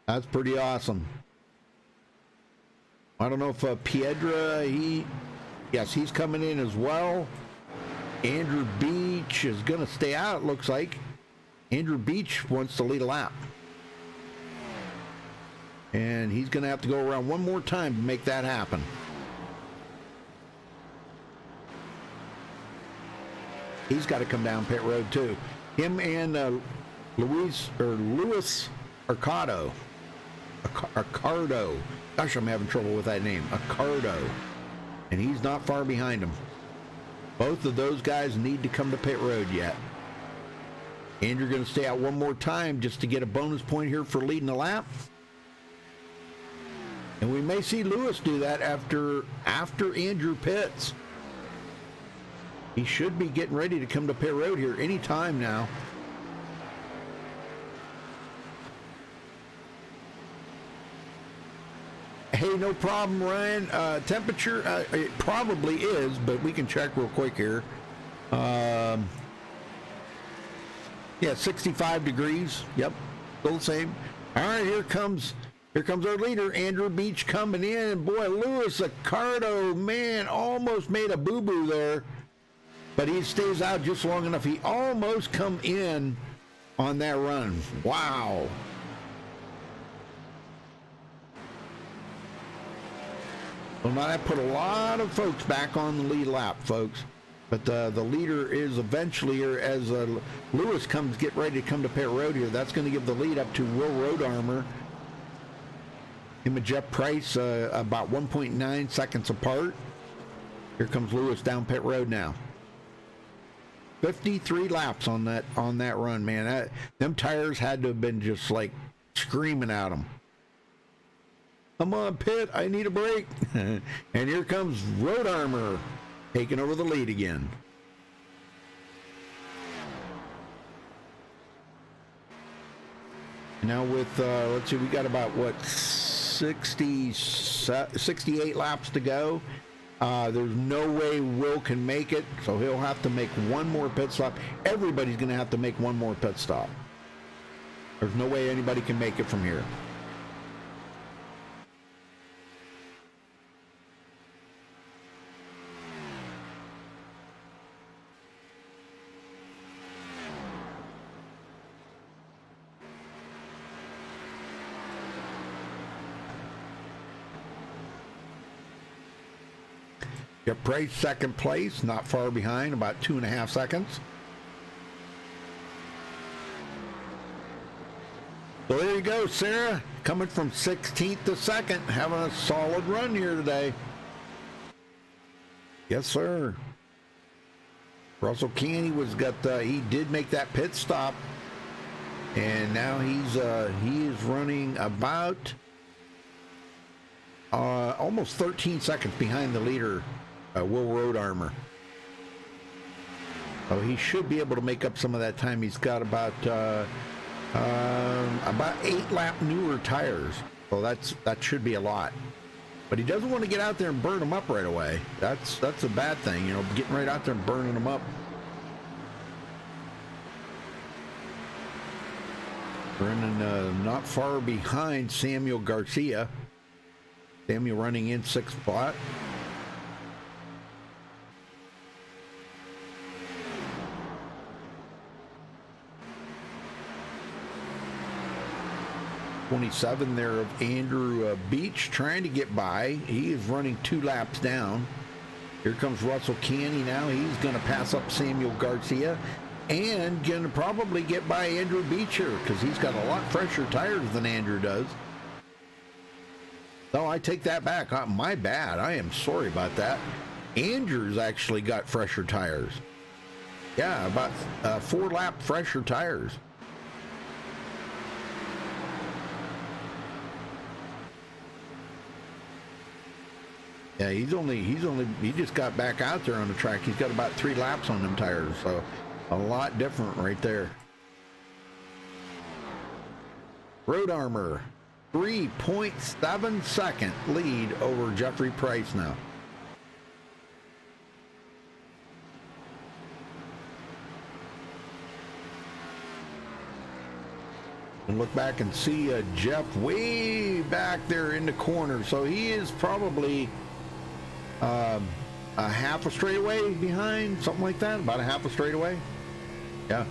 That's pretty awesome. I don't know if Piedra, yes, he's coming in as well. Andrew Beach is going to stay out, it looks like. Andrew Beach wants to lead a lap. And he's going to have to go around one more time to make that happen. He's got to come down pit road too. Him and Luis Accardo. Gosh, I'm having trouble with that name. Accardo. and he's not far behind him. Both of those guys need to come to pit road yet. Andrew going to stay out one more time just to get a bonus point here for leading the lap. And we may see Lewis do that after Andrew pits. He should be getting ready to come to pit road here any time now. Hey, no problem, Ryan. Temperature, it probably is, but we can check real quick here. Yeah, 65 degrees. Yep, still the same. All right, here comes our leader, Andrew Beach, coming in. And boy, Lewis Accardo, man, almost made a boo-boo there. But he stays out just long enough. He almost come in on that run. Wow. Well, now that put a lot of folks back on the lead lap, folks. But the leader is eventually, or as Lewis get ready to come to pit road here, that's going to give the lead up to Will Road Armor. Him and Jeff Price about 1.9 seconds apart. Here comes Lewis down pit road now. 53 laps on that run, man. Them tires had to have been just like screaming at him. Come on, pit, I need a break. And here comes Road Armor taking over the lead again. Now with, let's see, we got about, what, 68 laps to go. There's no way Will can make it, so he'll have to make one more pit stop. Everybody's going to have to make one more pit stop. There's no way anybody can make it from here. Jeff Price, second place, not far behind, about 2.5 seconds. So there you go, Sarah, coming from 16th to 2nd, having a solid run here today. Yes, sir. Russell Canny he did make that pit stop, and now he is running about almost 13 seconds behind the leader. Will Road Armor. Oh, he should be able to make up some of that time. He's got about 8 lap newer tires. So that should be a lot. But he doesn't want to get out there and burn them up right away. That's a bad thing, you know, getting right out there and burning them up. Running not far behind Samuel Garcia. Samuel running in 6th spot. '27 there of Andrew Beach trying to get by. He is running 2 laps down. Here comes Russell Canny now. He's going to pass up Samuel Garcia and going to probably get by Andrew Beach here because he's got a lot fresher tires than Andrew does. No, I take that back. My bad. I am sorry about that. Andrew's actually got fresher tires. Yeah, about 4 lap fresher tires. Yeah, he just got back out there on the track. He's got about 3 laps on them tires, so a lot different right there. Road Armor, 3.7 second lead over Jeffrey Price now. And look back and see Jeff way back there in the corner. So he is probably a half a straightaway behind, something like that, about a half a straightaway. Yeah.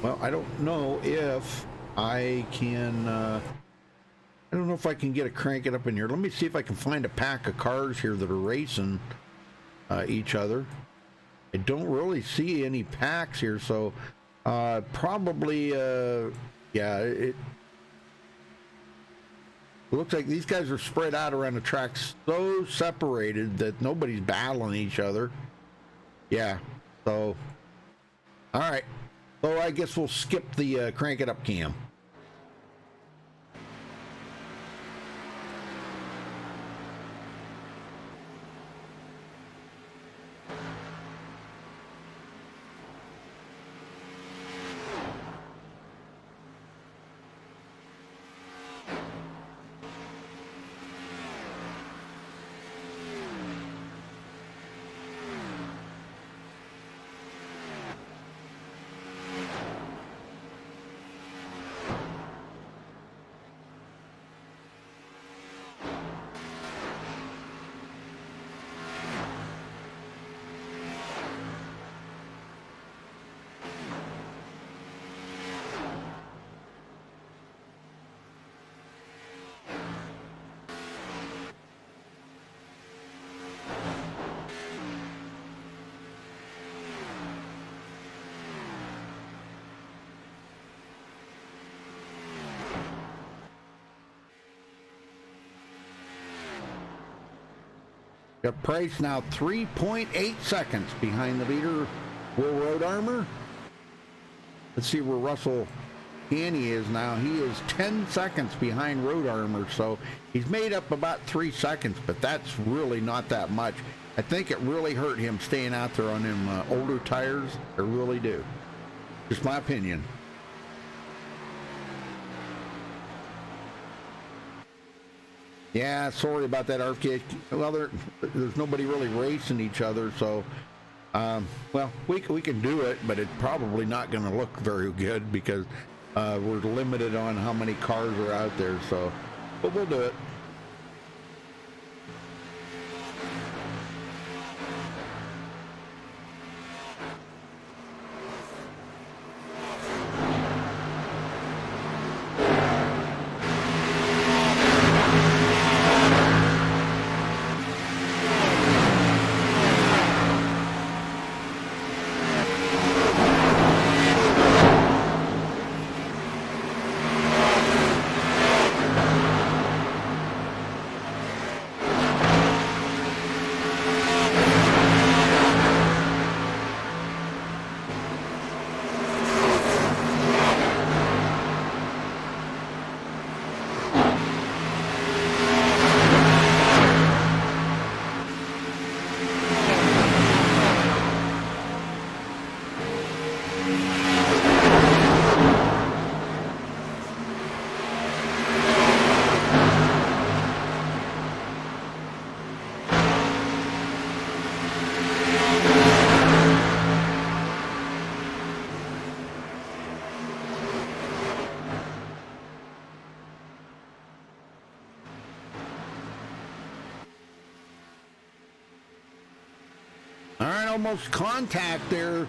Well, I don't know if I can, I don't know if I can get it crank it up in here. Let me see if I can find a pack of cars here that are racing each other. I don't really see any packs here, so probably, yeah, it It looks like these guys are spread out around the track, so separated that nobody's battling each other. Yeah, so, all right. So I guess we'll skip the crank it up cam. Got Price now 3.8 seconds behind the leader, Will Road Armor. Let's see where Russell Canny is now. He is 10 seconds behind Road Armor, so he's made up about 3 seconds, but that's really not that much. I think it really hurt him staying out there on them older tires. I really do. Just my opinion. Yeah, sorry about that, RFK. Well, there's nobody really racing each other, so, well, we can do it, but it's probably not going to look very good because we're limited on how many cars are out there, so, but we'll do it. All right, almost contact there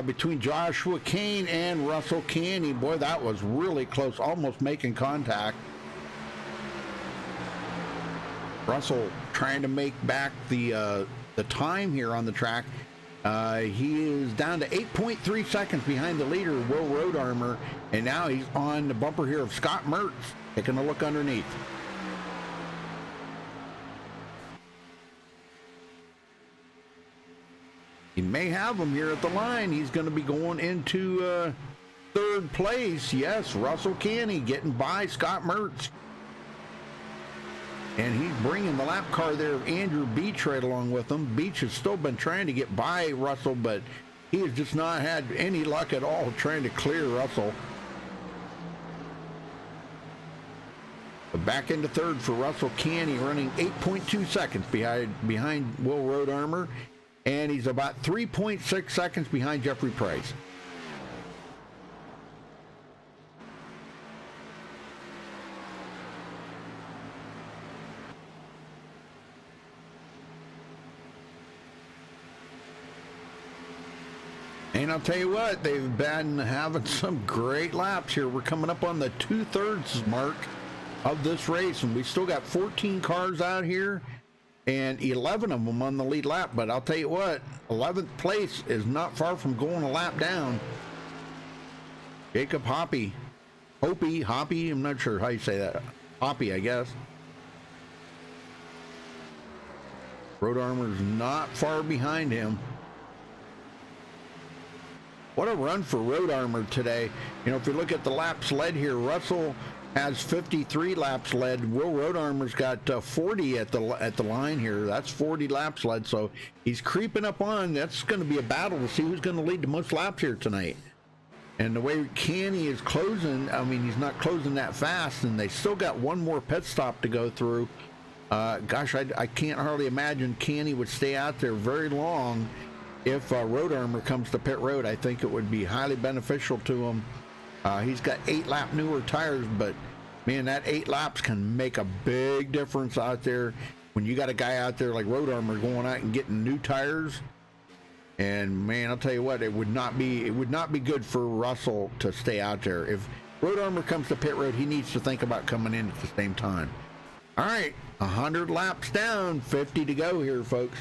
between Joshua Kane and Russell Canny. Boy, that was really close, almost making contact. Russell trying to make back the time here on the track. He is down to 8.3 seconds behind the leader, Will Road Armor, and now he's on the bumper here of Scott Mertz, taking a look underneath. He may have him here at the line. He's going to be going into third place. Yes, Russell Canny getting by Scott Mertz. And he's bringing the lap car there of Andrew Beach right along with him. Beach has still been trying to get by Russell, but he has just not had any luck at all trying to clear Russell. But back into third for Russell Canny, running 8.2 seconds behind Will Road Armor. And he's about 3.6 seconds behind Jeffrey Price. And I'll tell you what, they've been having some great laps here. We're coming up on the 2/3 mark of this race, and we still got 14 cars out here and 11 of them on the lead lap. But I'll tell you what, 11th place is not far from going a lap down. Jacob Hoppy, I'm not sure how you say that. Poppy, I guess. Road Armor's not far behind him. What a run for Road Armor today. You know, if you look at the laps led here, Russell has 53 laps led. Will Road Armor's got 40 at the line here. That's 40 laps led, so he's creeping up on. That's going to be a battle to see who's going to lead the most laps here tonight. And the way Canny is closing, I mean, he's not closing that fast, and they still got one more pit stop to go through. Gosh, I can't hardly imagine Canny would stay out there very long if Road Armor comes to pit road. I think it would be highly beneficial to him. He's got 8-lap newer tires, but man, that 8 laps can make a big difference out there when you got a guy out there like Road Armor going out and getting new tires. And man, I'll tell you what, it would not be good for Russell to stay out there. If Road Armor comes to pit road, he needs to think about coming in at the same time. All right, 100 laps down, 50 to go here, folks.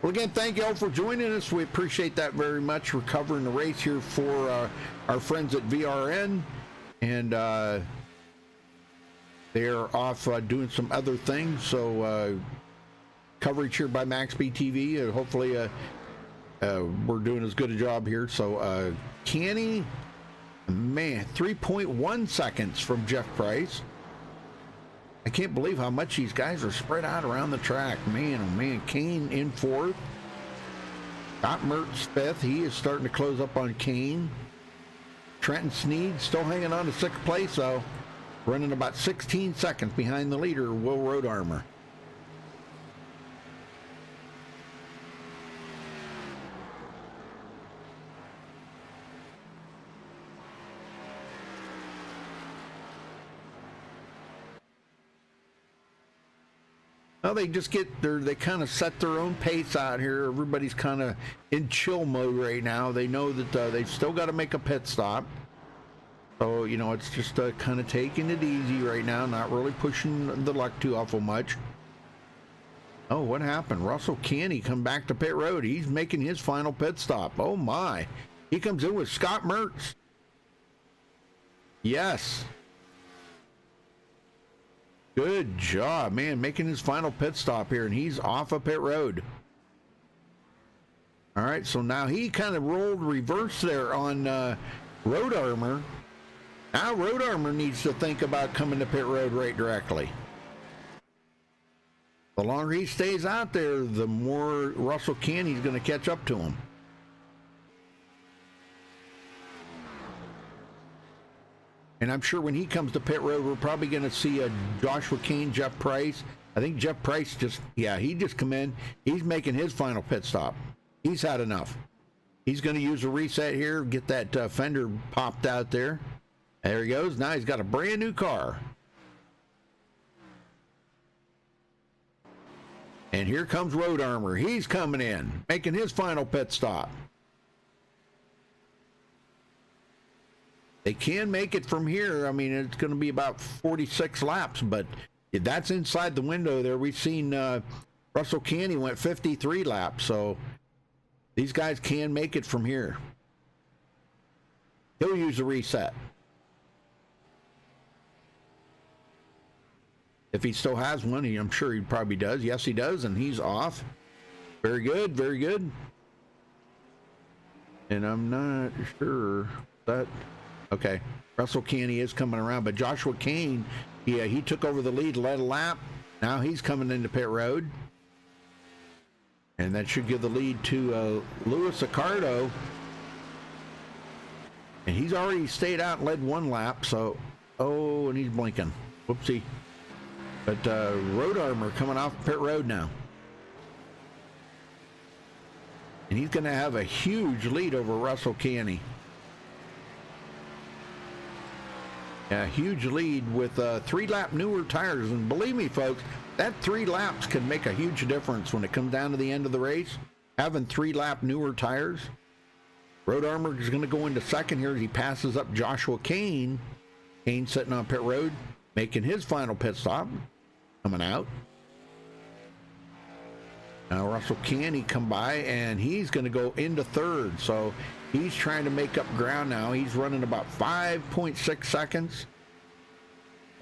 Well, again, thank you all for joining us. We appreciate that very much. We're covering the race here for our friends at VRN, and they're off doing some other things. So coverage here by MaxSpeedTV. Hopefully we're doing as good a job here. So Canny, man, 3.1 seconds from Jeff Price. I can't believe how much these guys are spread out around the track. Man, oh man, Kane in 4th. Scott Mertz 5th. He is starting to close up on Kane. Trenton Sneed still hanging on to 6th place, though. Running about 16 seconds behind the leader, Will Road Armor. Well, they just they kind of set their own pace out here. Everybody's kind of in chill mode right now. They know that they've still got to make a pit stop. So, you know, it's just kind of taking it easy right now, not really pushing the luck too awful much. Oh, what happened? Russell Canny come back to pit road. He's making his final pit stop. Oh, my. He comes in with Scott Mertz. Yes. Good job, man, making his final pit stop here, and he's off of pit road. All right, so now he kind of rolled reverse there on Road Armor. Now Road Armor needs to think about coming to pit road right directly. The longer he stays out there, the more Russell Canny's going to catch up to him. And I'm sure when he comes to pit road, we're probably going to see Joshua Kane, Jeff Price. I think Jeff Price he just come in. He's making his final pit stop. He's had enough. He's going to use a reset here, get that fender popped out there. There he goes. Now he's got a brand new car. And here comes Road Armor. He's coming in, making his final pit stop. They can make it from here. I mean, it's going to be about 46 laps, but that's inside the window there. We've seen Russell Canny went 53 laps, so these guys can make it from here. He'll use a reset. If he still has one, I'm sure he probably does. Yes, he does, and he's off. Very good, very good. And I'm not sure that... Okay, Russell Canny is coming around, but Joshua Kane, he took over the lead, led a lap. Now he's coming into pit road. And that should give the lead to Louis Accardo. And he's already stayed out and led 1 lap, so... Oh, and he's blinking. Whoopsie. But Road Armor coming off pit road now. And he's going to have a huge lead over Russell Canny. A huge lead with 3-lap newer tires. And believe me, folks, that 3 laps can make a huge difference when it comes down to the end of the race. Having 3-lap newer tires. Road Armor is going to go into second here as he passes up Joshua Kane. Kane sitting on pit road, making his final pit stop. Coming out. Now Russell Canny come by, and he's going to go into third. So He's trying to make up ground now. He's running about 5.6 seconds.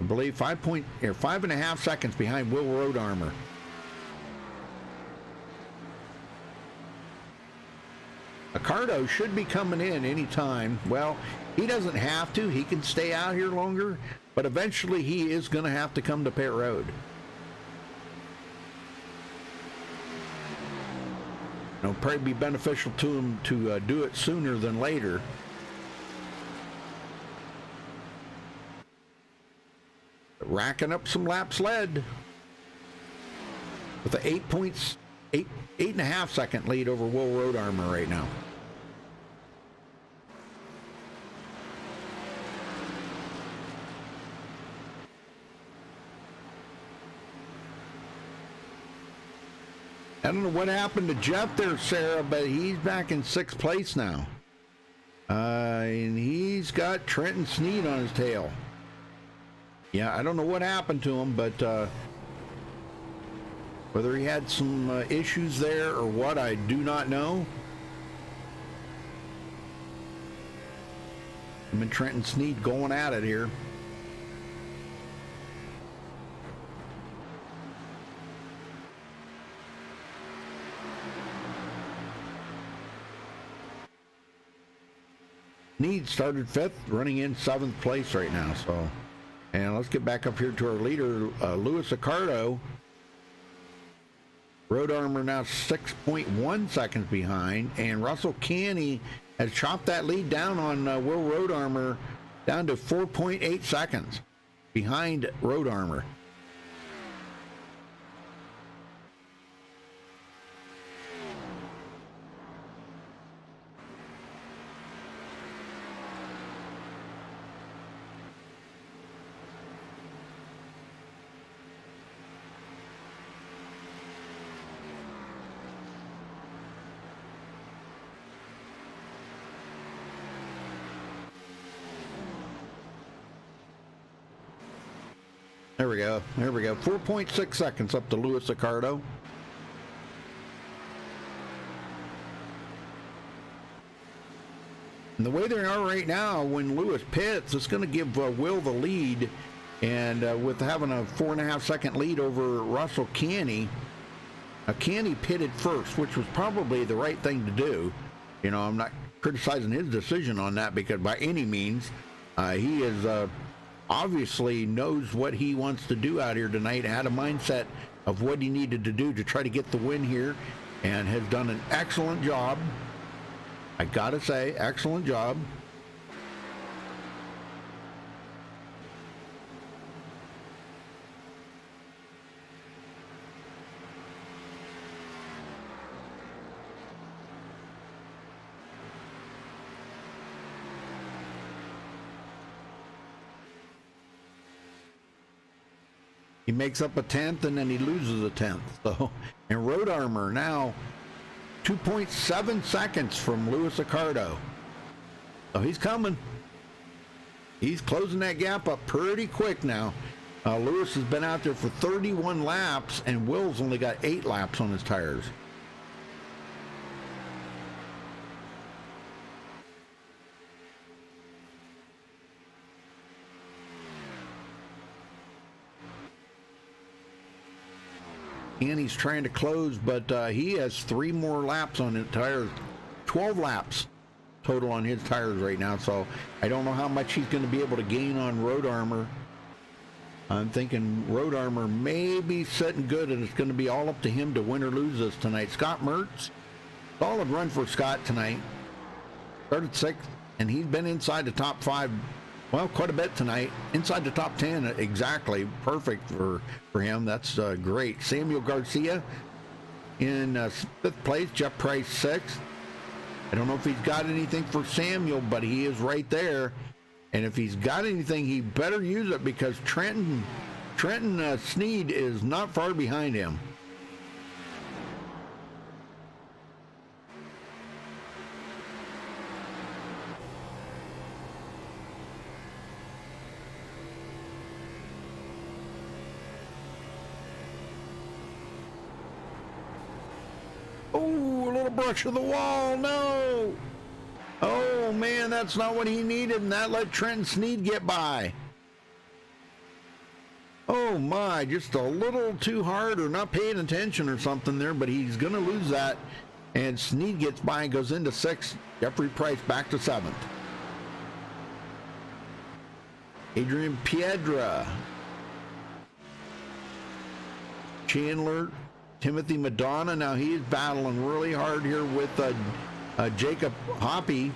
I believe 5.5 seconds behind Will Road Armor. Accardo should be coming in anytime. Well, he doesn't have to. He can stay out here longer, but eventually he is going to have to come to pit road. It'll probably be beneficial to him to do it sooner than later. Racking up some laps led with an 8.5 second lead over Will Road Armor right now. I don't know what happened to Jeff there, Sarah, but he's back in 6th place now. And he's got Trenton Sneed on his tail. Yeah, I don't know what happened to him, but whether he had some issues there or what, I do not know. Him and Trenton Sneed going at it here. Sneed started 5th, running in 7th place right now, so... And let's get back up here to our leader, Louis Accardo. Road Armor now 6.1 seconds behind, and Russell Canny has chopped that lead down on Will Road Armor down to 4.8 seconds behind Road Armor. There we go. There we go. 4.6 seconds up to Louis Accardo. And the way they are right now, when Lewis pits, it's going to give Will the lead. And with having a 4.5 second lead over Russell Canny, Canny pitted first, which was probably the right thing to do. You know, I'm not criticizing his decision on that because by any means, he is obviously knows what he wants to do out here tonight, had a mindset of what he needed to do to try to get the win here, and has done an excellent job. I gotta say, excellent job. He makes up a 10th and then he loses a 10th. So, and Road Armor now 2.7 seconds from Louis Accardo. So he's coming. He's closing that gap up pretty quick now. Lewis has been out there for 31 laps and Will's only got 8 laps on his tires. And he's trying to close, but he has 3 more laps on his tires. 12 laps total on his tires right now, so I don't know how much he's going to be able to gain on Road Armor. I'm thinking Road Armor may be sitting good, and it's going to be all up to him to win or lose this tonight. Scott Mertz, solid run for Scott tonight. Started 6th, and he's been inside the top 5, well, quite a bit tonight. Inside the top 10, exactly. Perfect for him. That's great. Samuel Garcia in 5th place. Jeff Price 6th. I don't know if he's got anything for Samuel, but he is right there. And if he's got anything, he better use it because Trenton Sneed is not far behind him. Oh, a little brush of the wall. No. Oh, man, that's not what he needed, and that let Trenton Sneed get by. Oh, my, just a little too hard or not paying attention or something there, but he's going to lose that. And Sneed gets by and goes into 6th. Jeffrey Price back to 7th. Adrian Piedra. Chandler. Timothy Madonna. Now he is battling really hard here with Jacob Hoppy.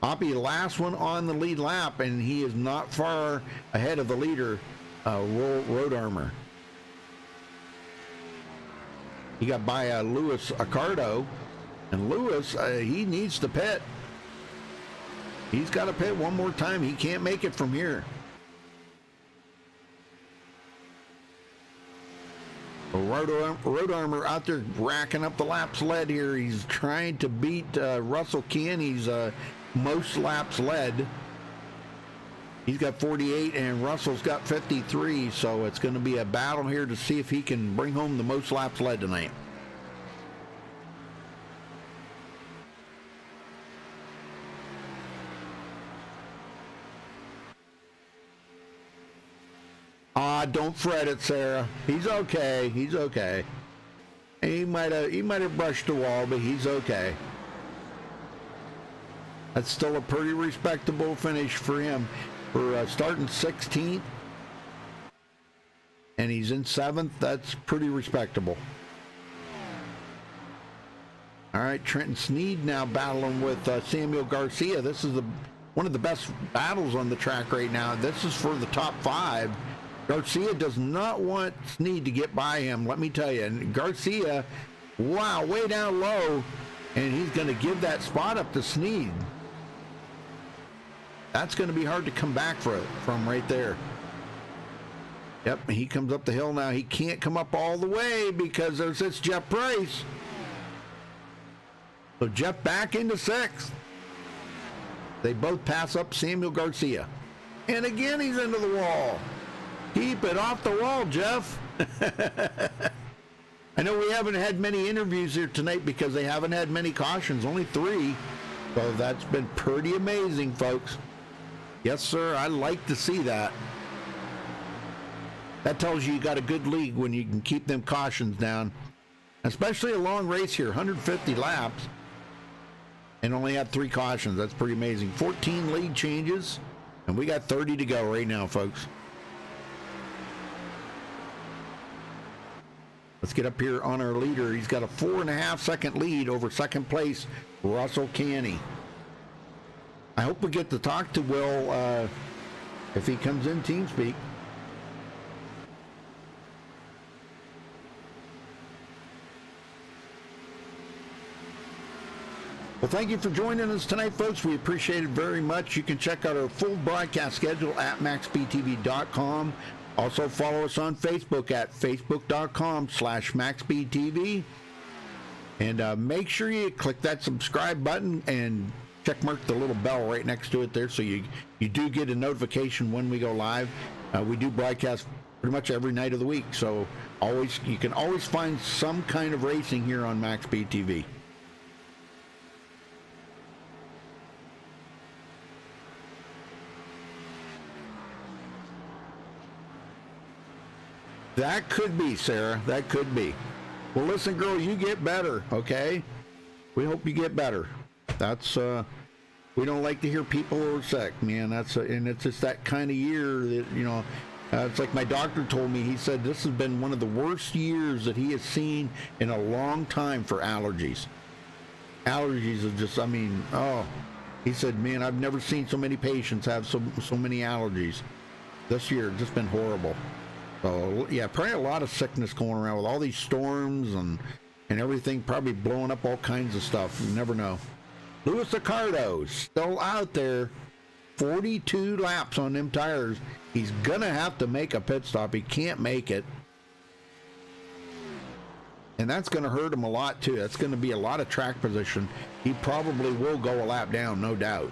Hoppy, last one on the lead lap, and he is not far ahead of the leader, Road Armor. He got by Luis Accardo, and Luis, he needs to pit. He's got to pit one more time. He can't make it from here. Road Armor out there racking up the laps led here. He's trying to beat Russell Canny's most laps led. He's got 48 and Russell's got 53, so it's going to be a battle here to see if he can bring home the most laps led tonight. Don't fret it, Sarah. He's okay. He's okay. He might have brushed the wall, but he's okay. That's still a pretty respectable finish for him. For starting 16th, and he's in 7th. That's pretty respectable. All right, Trenton Sneed now battling with Samuel Garcia. This is one of the best battles on the track right now. This is for the top 5. Garcia does not want Sneed to get by him, let me tell you. And Garcia, wow, way down low, and he's going to give that spot up to Sneed. That's going to be hard to come back from right there. Yep, he comes up the hill now. He can't come up all the way because there's this Jeff Price. So Jeff back into 6th. They both pass up Samuel Garcia. And again, he's into the wall. Keep it off the wall, Jeff. I know we haven't had many interviews here tonight because they haven't had many cautions, only 3. So that's been pretty amazing, folks. Yes, sir, I like to see that. That tells you got a good league when you can keep them cautions down. Especially a long race here, 150 laps. And only have 3 cautions. That's pretty amazing. 14 lead changes. And we got 30 to go right now, folks. Let's get up here on our leader. He's got a 4.5 second lead over 2nd place, Russell Canny. I hope we get to talk to Will if he comes in TeamSpeak. Well, thank you for joining us tonight, folks. We appreciate it very much. You can check out our full broadcast schedule at MaxSpeedTV.com. Also follow us on Facebook at Facebook.com/MaxSpeedTV. And make sure you click that subscribe button and check mark the little bell right next to it there so you do get a notification when we go live. We do broadcast pretty much every night of the week, so you can always find some kind of racing here on MaxSpeedTV. That could be, Sarah. That could be. Well, listen, girl, you get better, okay? We hope you get better. That's, we don't like to hear people who are sick, man. And it's just that kind of year that, it's like my doctor told me. He said this has been one of the worst years that he has seen in a long time for allergies. Allergies are just, he said, man, I've never seen so many patients have so many allergies. This year, it's just been horrible. So, yeah, probably a lot of sickness going around with all these storms and everything, probably blowing up all kinds of stuff. You never know. Luis Accardo still out there, 42 laps on them tires. He's going to have to make a pit stop. He can't make it. And that's going to hurt him a lot, too. That's going to be a lot of track position. He probably will go a lap down, no doubt.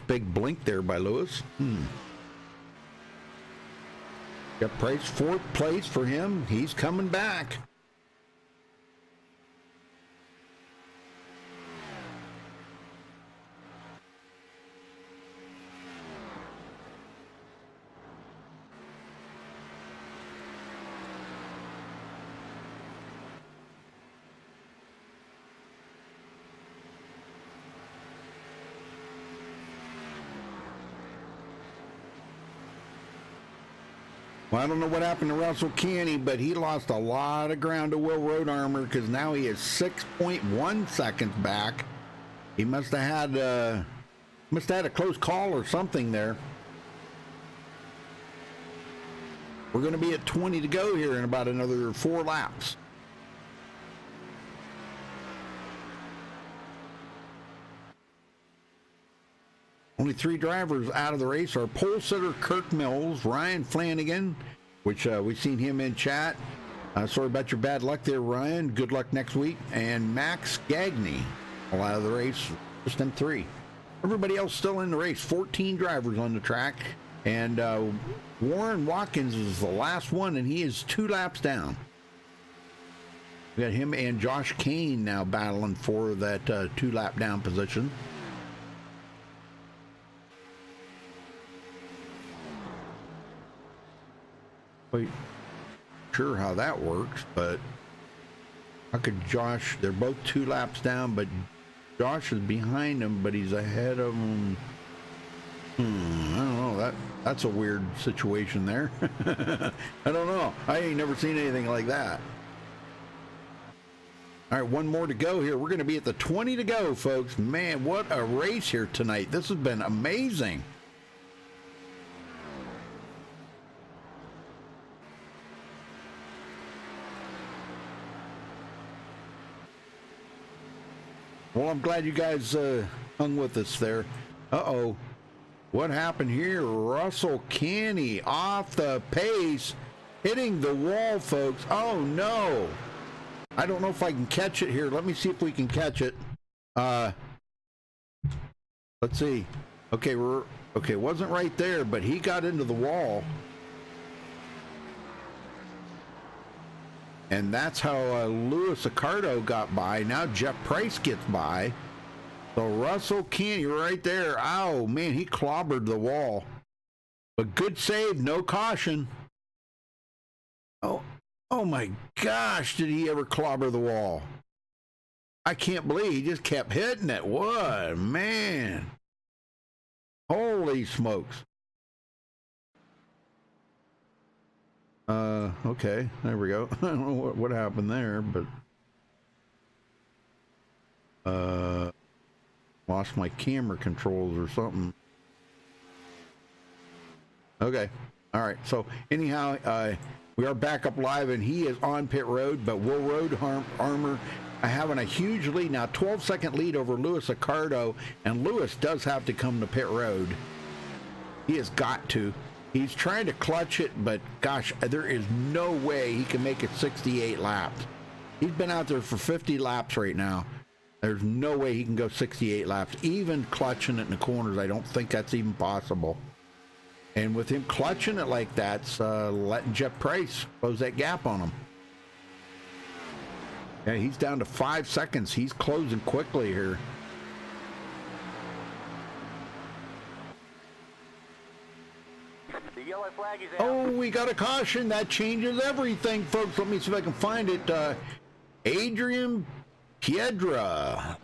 big blink there by Lewis. Got Price 4th place for him. He's coming back. Well, I don't know what happened to Russell Canny, but he lost a lot of ground to Will Road Armor because now he is 6.1 seconds back. He must have had a close call or something there. We're going to be at 20 to go here in about another 4 laps. Only 3 drivers out of the race are pole sitter Kirk Mills, Ryan Flanagan, which we've seen him in chat. Sorry about your bad luck there, Ryan. Good luck next week. And Max Gagney, all out of the race, just them 3. Everybody else still in the race. 14 drivers on the track. And Warren Watkins is the last one, and he is 2 laps down. We got him and Josh Kane now battling for that 2-lap down position. Quite sure how that works, but how could Josh, they're both 2 laps down, but Josh is behind him, but he's ahead of him. I don't know, that's a weird situation there. I don't know, I ain't never seen anything like that. All right, 1 more to go here. We're going to be at the 20 to go, folks. Man, what a race here tonight. This has been amazing. Well, I'm glad you guys hung with us there. Uh-oh. What happened here? Russell Canny off the pace, hitting the wall, folks. Oh, no. I don't know if I can catch it here. Let me see if we can catch it. Let's see. Okay, it wasn't right there, but he got into the wall. And that's how Louis Accardo got by. Now Jeff Price gets by. So Russell Canny right there. Oh, man, he clobbered the wall. But good save, no caution. Oh my gosh, did he ever clobber the wall? I can't believe he just kept hitting it. What, man. Holy smokes. Okay, there we go. I don't know what happened there, but lost my camera controls or something. Okay, all right. So anyhow, we are back up live, and he is on pit road, but Will Road Armor having a huge lead now, 12-second lead over Louis Accardo, and Louis does have to come to pit road. He has got to. He's trying to clutch it, but gosh, there is no way he can make it 68 laps. He's been out there for 50 laps right now. There's no way he can go 68 laps. Even clutching it in the corners, I don't think that's even possible. And with him clutching it like that, it's letting Jeff Price close that gap on him. Yeah, he's down to 5 seconds. He's closing quickly here. The yellow flag is out. Oh, we got a caution. That changes everything, folks. Let me see if I can find it. Adrian Piedra.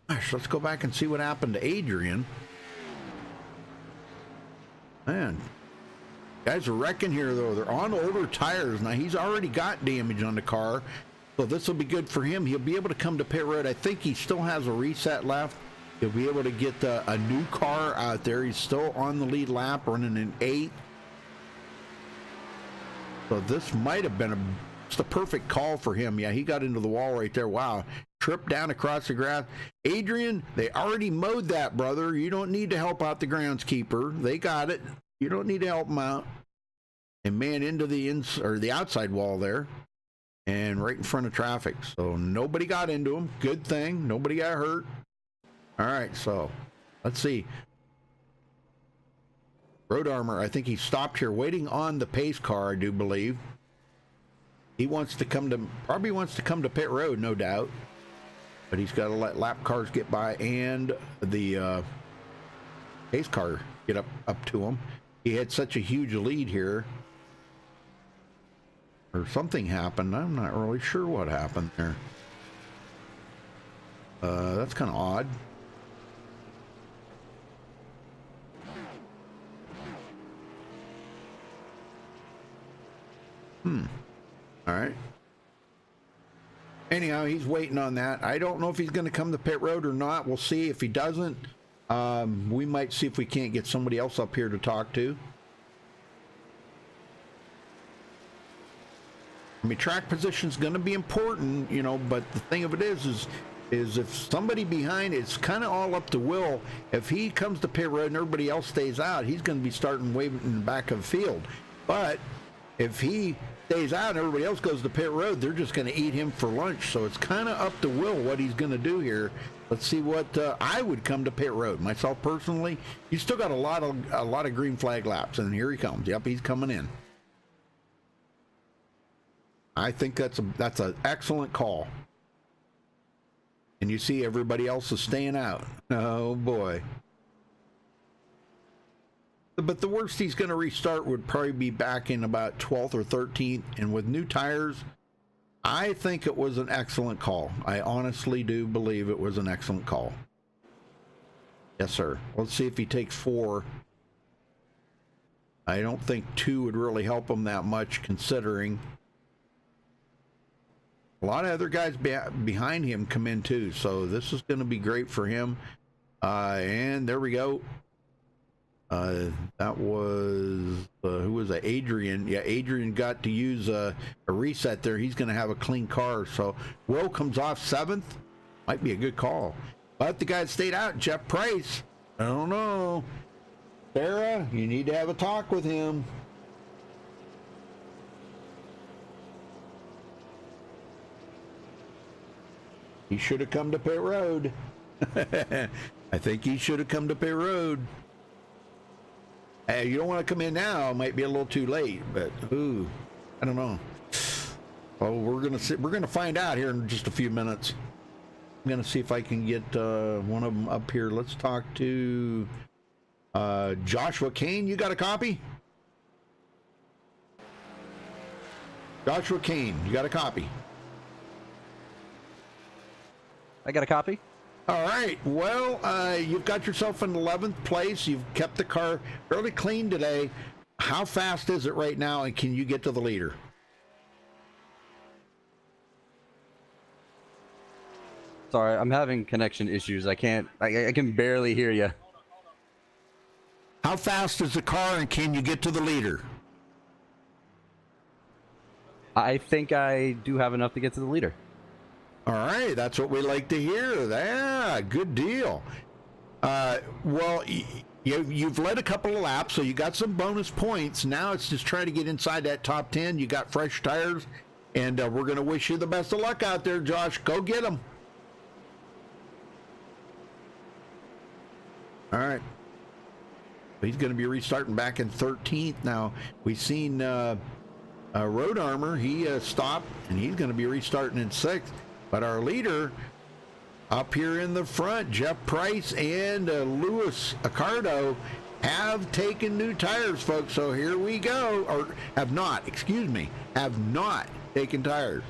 Gosh, let's go back and see what happened to Adrian. Man, guys are wrecking here, though. They're on older tires. Now, he's already got damage on the car, so this will be good for him. He'll be able to come to pit road. I think he still has a reset left. He'll be able to get a new car out there. He's still on the lead lap, running in 8th. So this might have been just a perfect call for him. Yeah, he got into the wall right there. Wow. Tripped down across the grass. Adrian, they already mowed that, brother. You don't need to help out the groundskeeper. They got it. You don't need to help him out. And man, into the outside wall there. And right in front of traffic. So nobody got into him. Good thing. Nobody got hurt. All right, so let's see. Road Armor, I think he stopped here waiting on the pace car, I do believe. He wants to probably wants to come to pit road, no doubt. But he's got to let lap cars get by and the pace car get up to him. He had such a huge lead here. Or something happened. I'm not really sure what happened there. That's kind of odd. All right. Anyhow, he's waiting on that. I don't know if he's going to come to pit road or not. We'll see. If he doesn't, we might see if we can't get somebody else up here to talk to. I mean, track position's going to be important, you know, but the thing of it is if somebody behind, it's kind of all up to Will. If he comes to pit road and everybody else stays out, he's going to be starting waving in the back of the field. But if he stays out and everybody else goes to pit road, they're just going to eat him for lunch. So it's kind of up to Will what he's going to do here. Let's see what I would come to pit road myself personally. He's still got a lot of green flag laps, and here he comes. Yep, he's coming in. I think that's an excellent call. And you see everybody else is staying out. Oh boy. But the worst he's going to restart would probably be back in about 12th or 13th. And with new tires, I think it was an excellent call. I honestly do believe it was an excellent call. Yes, sir. Let's see if he takes 4. I don't think 2 would really help him that much, considering a lot of other guys behind him come in too. So this is going to be great for him. And there we go. That was, who was that? Adrian. Yeah, Adrian got to use a reset there. He's going to have a clean car. So Will comes off 7th. Might be a good call. But the guy that stayed out, Jeff Price, I don't know. Sarah, you need to have a talk with him. He should have come to pit road. I think he should have come to pit road. Hey, you don't want to come in now. It might be a little too late, but ooh, I don't know. Well, we're gonna find out here in just a few minutes. I'm gonna see if I can get one of them up here. Let's talk to Joshua Kane. You got a copy? Joshua Kane, you got a copy? I got a copy. All right. Well, you've got yourself in 11th place. You've kept the car fairly clean today. How fast is it right now, and can you get to the leader? Sorry, I'm having connection issues. I can barely hear you. How fast is the car, and can you get to the leader? I think I do have enough to get to the leader. All right, that's what we like to hear. Yeah, good deal. Well, you've led a couple of laps, so you got some bonus points. Now it's just trying to get inside that top 10. You got fresh tires, and we're going to wish you the best of luck out there, Josh. Go get them. All right. He's going to be restarting back in 13th. Now, we've seen Road Armor. He stopped, and he's going to be restarting in 6th. But our leader up here in the front, Jeff Price and Louis Accardo, have taken new tires, folks. So here we go. Or have not taken tires.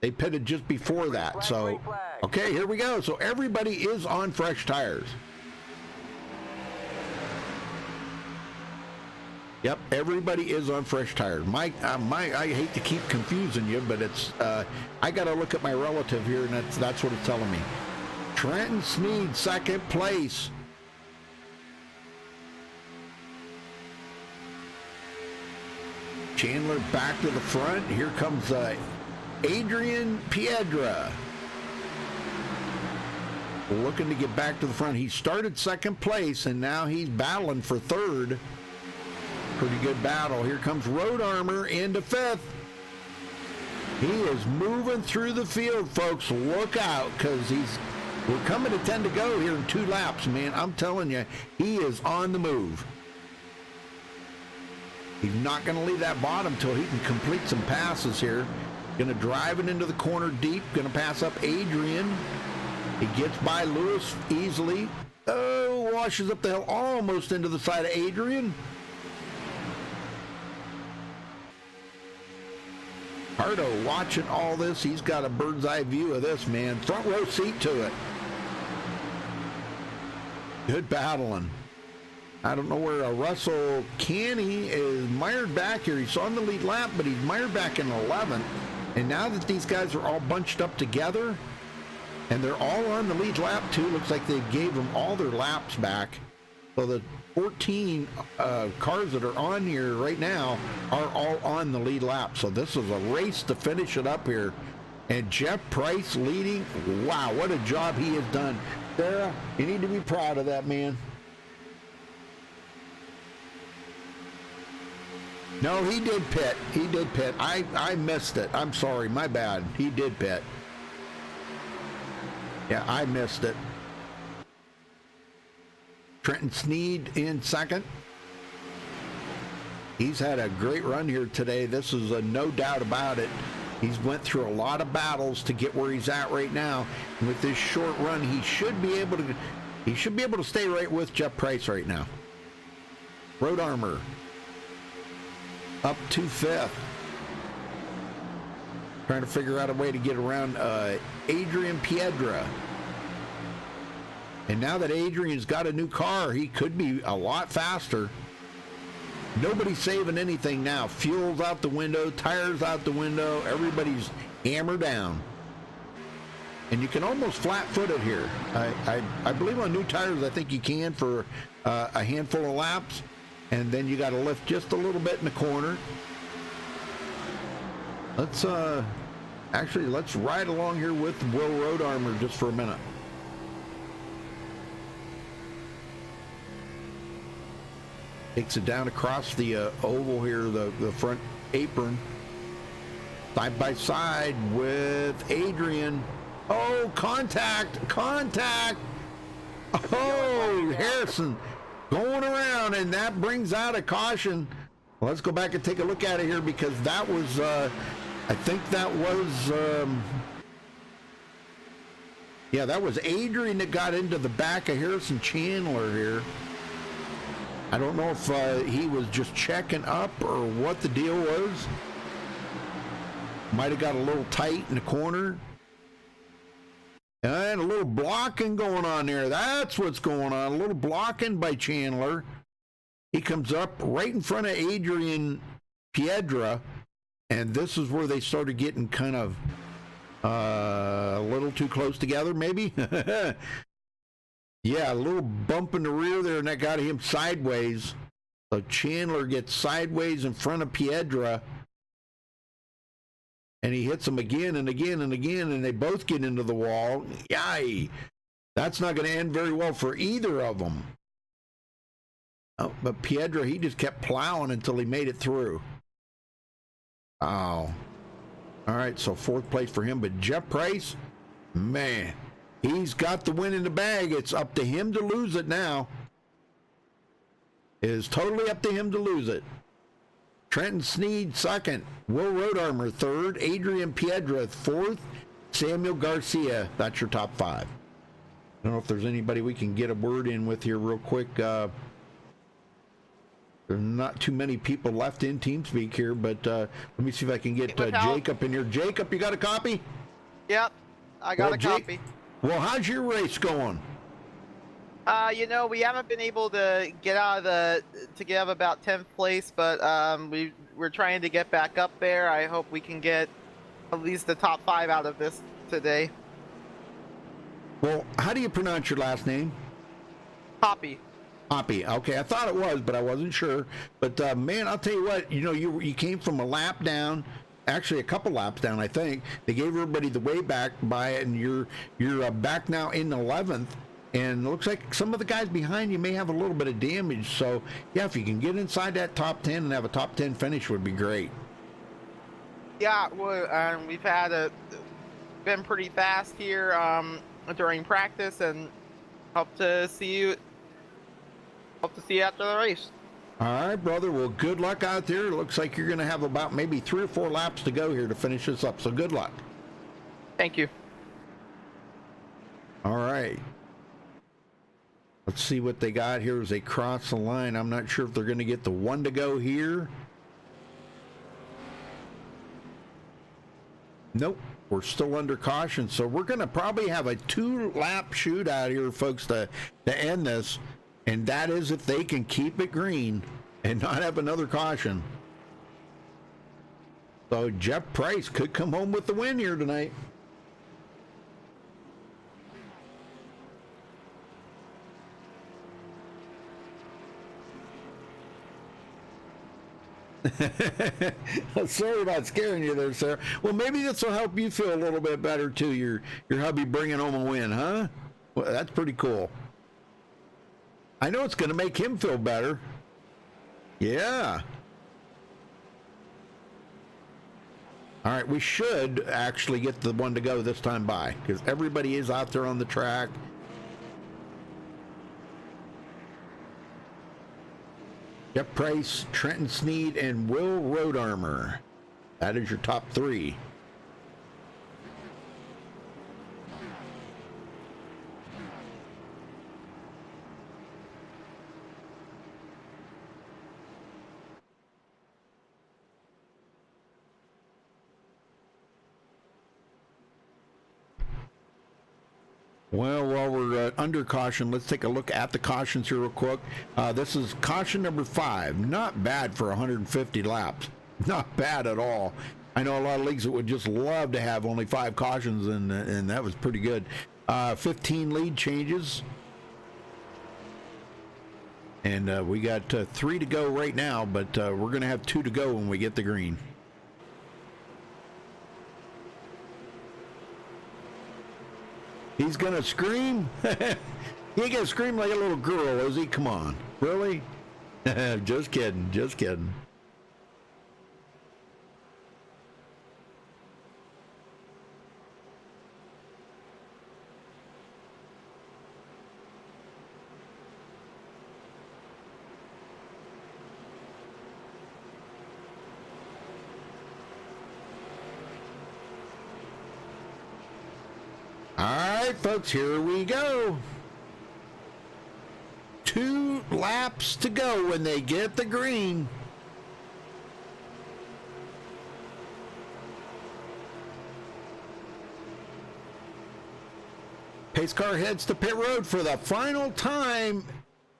They pitted just before that. So, okay, here we go. So everybody is on fresh tires. Yep, everybody is on fresh tires. I hate to keep confusing you, but it's I got to look at my relative here, and that's what it's telling me. Trenton Sneed, 2nd place. Chandler back to the front. Here comes Adrian Piedra, looking to get back to the front. He started 2nd place, and now he's battling for 3rd. Pretty good battle. Here comes Road Armor into 5th. He is moving through the field, folks. Look out, because We're coming to 10 to go here in 2 laps, man. I'm telling you, he is on the move. He's not going to leave that bottom till he can complete some passes here. Going to drive it into the corner deep. Going to pass up Adrian. He gets by Lewis easily. Oh, washes up the hill almost into the side of Adrian. Hardo watching all this. He's got a bird's eye view of this, man. Front row seat to it. Good battling. I don't know where Russell Canny is mired back here. He's on the lead lap, but he's mired back in 11th. And now that these guys are all bunched up together, and they're all on the lead lap too, looks like they gave them all their laps back. So the 14 cars that are on here right now are all on the lead lap. So this is a race to finish it up here. And Jeff Price leading. Wow, what a job he has done. Sarah, you need to be proud of that man. No, he did pit. He did pit. I missed it. I'm sorry. My bad. He did pit. Yeah, I missed it. Trenton Sneed in second. He's had a great run here today. This is a no doubt about it. He's went through a lot of battles to get where he's at right now. And with this short run, he should be able to stay right with Jeff Price right now. Road Armor up to 5th. Trying to figure out a way to get around Adrian Piedra. And now that Adrian's got a new car, he could be a lot faster. Nobody's saving anything now. Fuel's out the window, tires out the window, everybody's hammered down. And you can almost flat-foot it here. I believe on new tires, I think you can for a handful of laps. And then you got to lift just a little bit in the corner. Let's ride along here with Will Road Armor just for a minute. Takes it down across the oval here, the front apron. Side by side with Adrian. Oh, contact. Oh, Harrison going around, and that brings out a caution. Well, let's go back and take a look at it here, because that was, I think that was, yeah, that was Adrian that got into the back of Harrison Chandler here. I don't know if he was just checking up or what the deal was. Might have got a little tight in the corner. And a little blocking going on there. That's what's going on. A little blocking by Chandler. He comes up right in front of Adrian Piedra. And this is where they started getting kind of a little too close together, maybe. Yeah, a little bump in the rear there, and that got him sideways. So Chandler gets sideways in front of Piedra. And he hits him again and again and again, and they both get into the wall. Yay! That's not going to end very well for either of them. Oh, but Piedra, he just kept plowing until he made it through. Oh. All right, so 4th place for him. But Jeff Price, man, he's got the win in the bag. It's up to him to lose it now. It is totally up to him to lose it. Trenton Sneed 2nd, Will Road Armor 3rd, Adrian Piedra 4th, Samuel Garcia. That's your top 5. I don't know if there's anybody we can get a word in with here real quick. There's not too many people left in TeamSpeak here, but let me see if I can get Jacob in here. Jacob, you got a copy? Yep, I got a copy. Well, how's your race going? You know, we haven't been able to get out of about 10th place, but we're trying to get back up there. I hope we can get at least the top 5 out of this today. Well, how do you pronounce your last name? Poppy. Poppy. Okay, I thought it was, but I wasn't sure. But man, I'll tell you what. You know, you came from a lap down. Actually, a couple laps down, I think. They gave everybody the way back by it, and you're back now in 11th. And it looks like some of the guys behind you may have a little bit of damage. So, yeah, if you can get inside that top 10 and have a top 10 finish would be great. Yeah, well, we've been pretty fast here. during practice, and hope to see you. Hope to see you after the race. All right, brother. Well, good luck out there. It looks like you're going to have about maybe 3 or 4 laps to go here to finish this up. So good luck. Thank you. All right. Let's see what they got here as they cross the line. I'm not sure if they're going to get the 1 to go here. Nope. We're still under caution. So we're going to probably have a 2-lap shootout here, folks, to end this. And that is if they can keep it green and not have another caution. So Jeff Price could come home with the win here tonight. Sorry about scaring you there, sir. Well, maybe this will help you feel a little bit better too. Your hubby bringing home a win, huh? Well, that's pretty cool. I know it's going to make him feel better. Yeah. All right, we should actually get the 1 to go this time by, because everybody is out there on the track. Jeff Price, Trenton Sneed, and Will Road Armor. That is your top 3. Well, while we're under caution, let's take a look at the cautions here real quick. This is caution number 5. Not bad for 150 laps. Not bad at all. I know a lot of leagues that would just love to have only 5 cautions, and that was pretty good. 15 lead changes. And we got 3 to go right now, but we're going to have 2 to go when we get the green. He's gonna scream? He ain't gonna scream like a little girl, is he? Come on. Really? Just kidding. Just kidding. All right, folks, here we go. 2 laps to go when they get the green. Pace car heads to pit road for the final time.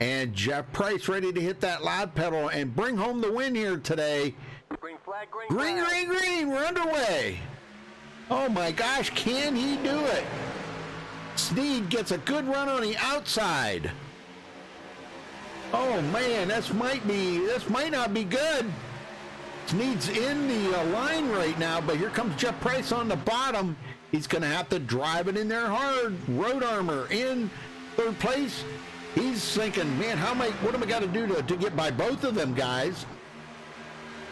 And Jeff Price ready to hit that loud pedal and bring home the win here today. Green flag, green Green, flag. green, green. We're underway. Oh, my gosh. Can he do it? Sneed gets a good run on the outside. Oh man, this might not be good. Sneed's in the line right now, but here comes Jeff Price on the bottom. He's going to have to drive it in there hard. Road Armor in 3rd place. He's thinking, man, what am I got to do to get by both of them guys?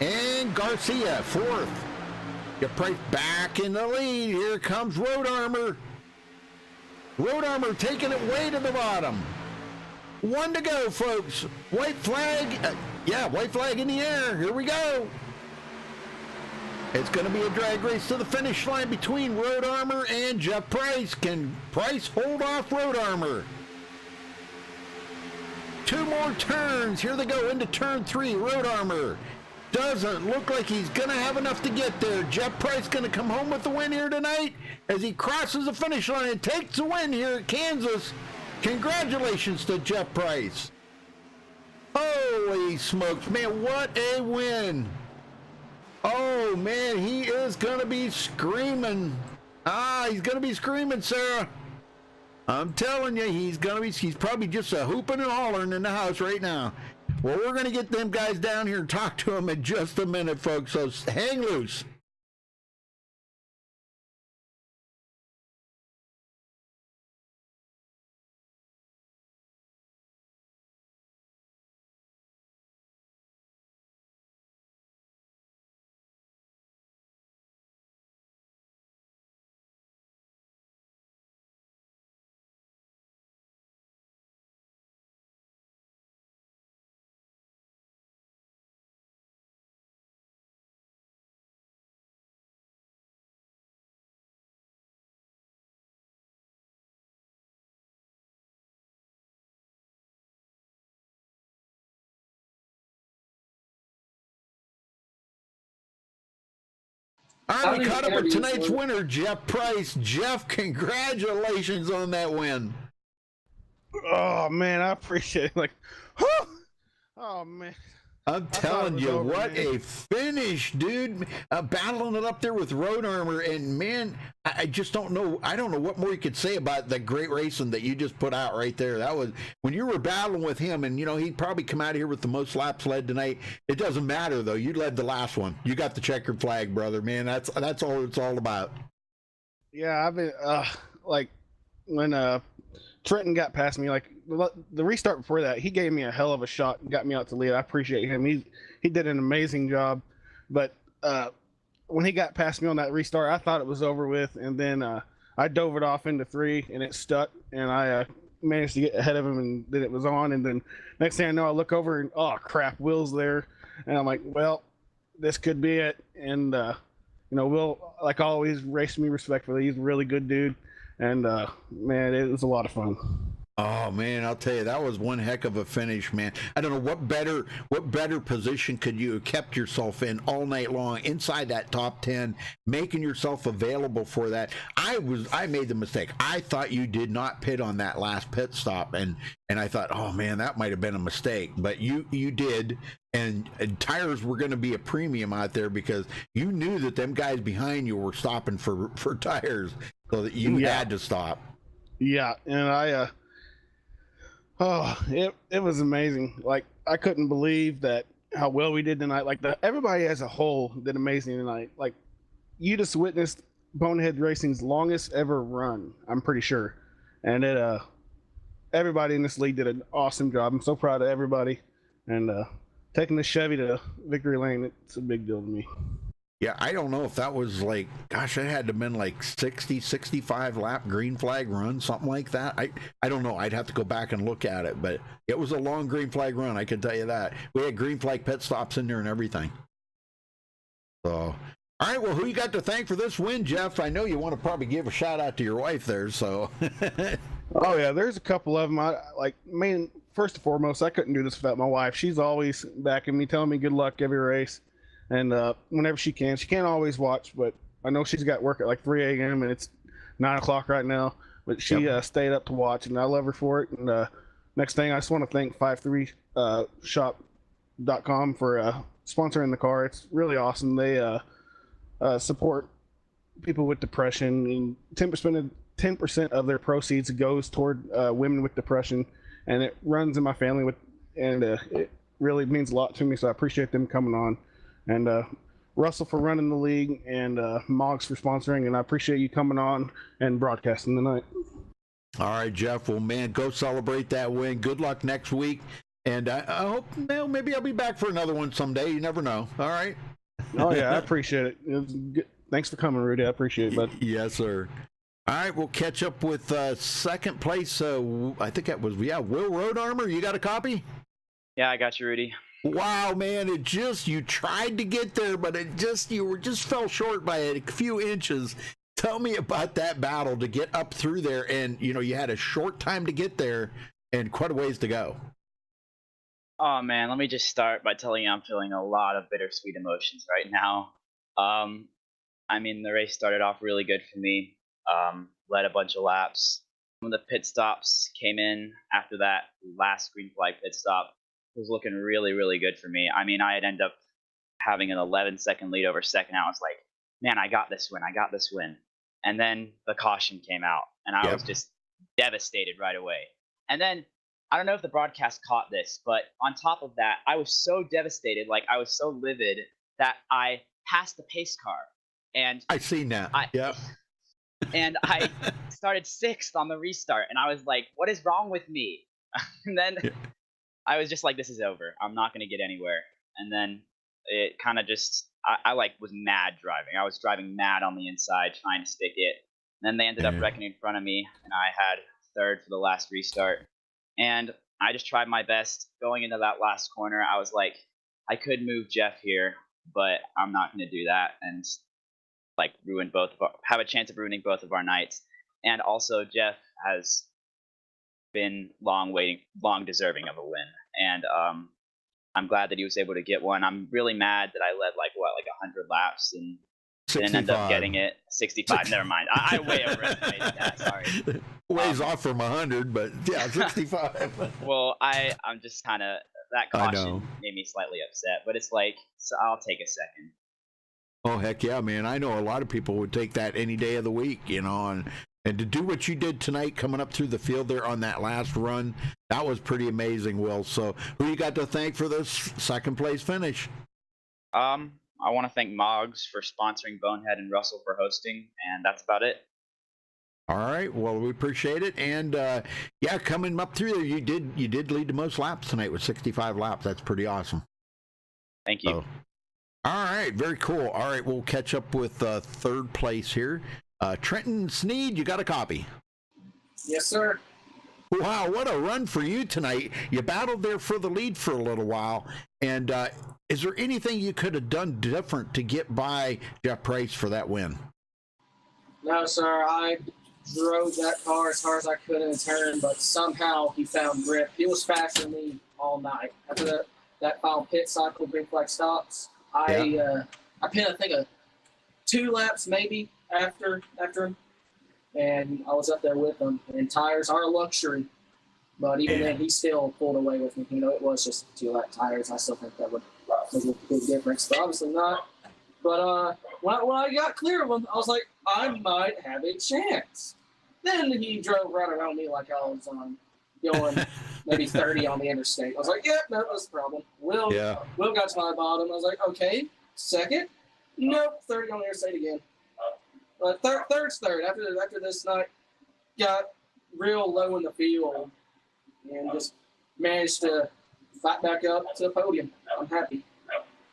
And Garcia 4th. Jeff Price back in the lead. Here comes Road Armor. Road Armor taking it way to the bottom. 1 to go, folks. White flag. White flag in the air. Here we go. It's going to be a drag race to the finish line between Road Armor and Jeff Price. Can Price hold off Road Armor? 2 more turns. Here they go into turn 3. Road Armor doesn't look like he's going to have enough to get there. Jeff Price going to come home with the win here tonight as he crosses the finish line and takes the win here at Kansas. Congratulations to Jeff Price. Holy smokes, man, what a win. Oh, man, he is going to be screaming. He's going to be screaming, Sarah. I'm telling you, he's probably just hooping and hollering in the house right now. Well, we're going to get them guys down here and talk to them in just a minute, folks, so hang loose. All right, we caught up with tonight's winner, Jeff Price. Jeff, congratulations on that win. Oh man, I appreciate it. Like, whew! Oh man. I'm telling you, over, what man. a finish, dude. Battling it up there with Road Armor. And, man, I just don't know. I don't know what more you could say about the great racing that you just put out right there. That was when you were battling with him. And, you know, he'd probably come out here with the most laps led tonight. It doesn't matter, though. You led the last one. You got the checkered flag, brother, man. That's all it's all about. Yeah, I've been, like, when Trenton got past me, like, the restart before that, he gave me a hell of a shot and got me out to lead. I appreciate him. He did an amazing job. But when he got past me on that restart, I thought it was over with. And then I dove it off into 3, and it stuck. And I managed to get ahead of him, and then it was on. And then next thing I know, I look over, and, oh, crap, Will's there. And I'm like, well, this could be it. And, you know, Will, like always, raced me respectfully. He's a really good dude. And, man, it was a lot of fun. Oh man, I'll tell you, that was one heck of a finish, man. I don't know what better position could you have kept yourself in all night long inside that top 10, making yourself available for that. I made the mistake. I thought you did not pit on that last pit stop, and I thought, oh man, that might have been a mistake, but you did, and tires were going to be a premium out there because you knew that them guys behind you were stopping for tires, so that you had to stop. Yeah, and oh, it was amazing. Like, I couldn't believe that how well we did tonight. Like, everybody as a whole did amazing tonight. Like, you just witnessed Bonehead Racing's longest ever run, I'm pretty sure. And everybody in this league did an awesome job. I'm so proud of everybody. And taking the Chevy to victory lane, it's a big deal to me. Yeah, I don't know if that was like, gosh, it had to have been like 60, 65 lap green flag run, something like that. I don't know. I'd have to go back and look at it, but it was a long green flag run, I can tell you that. We had green flag pit stops in there and everything. So, all right, well, who you got to thank for this win, Jeff? I know you want to probably give a shout out to your wife there, so. Oh, yeah, there's a couple of them. First and foremost, I couldn't do this without my wife. She's always backing me, telling me good luck every race. And whenever she can't always watch, but I know she's got work at like 3 a.m. and it's 9 o'clock right now. But she stayed up to watch, and I love her for it. And next thing, I just want to thank 53shop.com for sponsoring the car. It's really awesome. They support people with depression, and 10% of their proceeds goes toward women with depression, and it runs in my family and it really means a lot to me. So I appreciate them coming on. And Russell for running the league, and Moggs for sponsoring, and I appreciate you coming on and broadcasting tonight. All right, Jeff. Well, man, go celebrate that win. Good luck next week, and I hope maybe I'll be back for another one someday. You never know. All right. Oh yeah, I appreciate it. It was good. Thanks for coming, Rudy. I appreciate it, bud. Yes, sir. All right, we'll catch up with second place. I think that was Will Road Armor. You got a copy? Yeah, I got you, Rudy. Wow, man, you tried to get there, but you just fell short by a few inches. Tell me about that battle to get up through there, and you had a short time to get there and quite a ways to go. Oh man, let me just start by telling you I'm feeling a lot of bittersweet emotions right now. I mean, the race started off really good for me. Led a bunch of laps. When the pit stops came in after that last green flag pit stop, was looking really, really good for me. I mean, I had ended up having an 11-second lead over second. I was like, man, I got this win. And then the caution came out, and I was just devastated right away. And then, I don't know if the broadcast caught this, but on top of that, I was so devastated, like I was so livid, that I passed the pace car. And I seen that. And I started 6th on the restart, and I was like, what is wrong with me? And then I was just like, this is over. I'm not going to get anywhere. And then it kind of just, I was mad driving. I was driving mad on the inside, trying to stick it. And then they ended up wrecking in front of me, and I had 3rd for the last restart. And I just tried my best. Going into that last corner, I was like, I could move Jeff here, but I'm not going to do that and like have a chance of ruining both of our nights. And also, Jeff has been long deserving of a win, and I'm glad that he was able to get one. I'm really mad that I led like 100 laps and Didn't end up 65. getting it. 65. Never mind. I way overestimated that. Sorry. Ways off from 100, but yeah, 65. Well, I'm just kind of that I know. caution made me slightly upset, but it's like, so I'll take a second. Oh, heck yeah, man. I know a lot of people would take that any day of the week, you know, and to do what you did tonight coming up through the field there on that last run, that was pretty amazing, Will. So who you got to thank for this second place finish? I want to thank Moggs for sponsoring Bonehead and Russell for hosting, and that's about it. All right. Well, we appreciate it. And yeah, coming up through there, you did lead the most laps tonight with 65 laps. That's pretty awesome. Thank you. So, all right. Very cool. All right. We'll catch up with third place here. Trenton Sneed, you got a copy? Yes, sir. Wow, what a run for you tonight. You battled there for the lead for a little while. And is there anything you could have done different to get by Jeff Price for that win? No, sir. I drove that car as hard as I could in the turn, but somehow he found grip. He was faster than me all night. After that final pit cycle, green flag stops, I pit, I think, 2 laps maybe after him. And I was up there with him. And tires are a luxury. But even then, he still pulled away with me. You know, it was just 2-lap tires. I still think that would make a big difference. But obviously not. But when I got clear of him, I was like, I might have a chance. Then he drove right around me like I was going maybe 30 on the interstate. I was like, yeah, no, that's the problem. Will got to my bottom. I was like, okay, second. Nope, 30 on the interstate again. But third's third. After this night, got real low in the field and just managed to fight back up to the podium. I'm happy.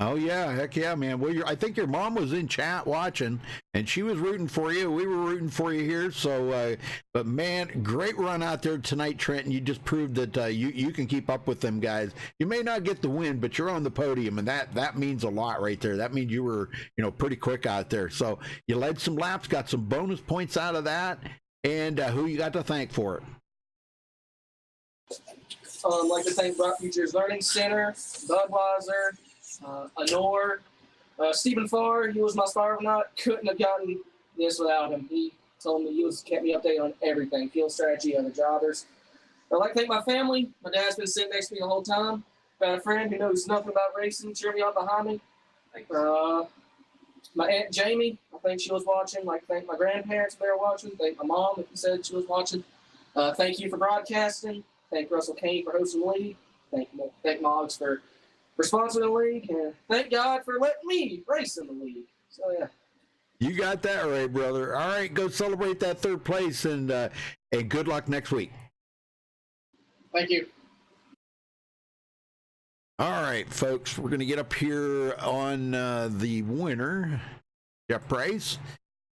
Oh, yeah. Heck yeah, man. Well, I think your mom was in chat watching, and she was rooting for you. We were rooting for you here. So, but, man, great run out there tonight, Trenton. You just proved that you can keep up with them guys. You may not get the win, but you're on the podium, and that means a lot right there. That means you were, pretty quick out there. So you led some laps, got some bonus points out of that, and who you got to thank for it? I'd like to thank Brock Futures Learning Center, Budweiser, Honor, Stephen Farr. He was my star tonight. Couldn't have gotten this without him. He told me kept me updated on everything, field strategy, other jobbers. I'd like to thank my family. My dad's been sitting next to me the whole time. Got a friend who knows nothing about racing, cheering me on behind me. My Aunt Jamie, I think she was watching. I'd like to thank my grandparents if they were watching. Thank my mom if you said she was watching. Thank you for broadcasting. Thank Russell Kane for hosting the league. Thank Moggs for sponsoring the league. And thank God for letting me race in the league. So, yeah. You got that right, brother. All right, go celebrate that third place, and good luck next week. Thank you. All right, folks, we're going to get up here on the winner, Jeff Price,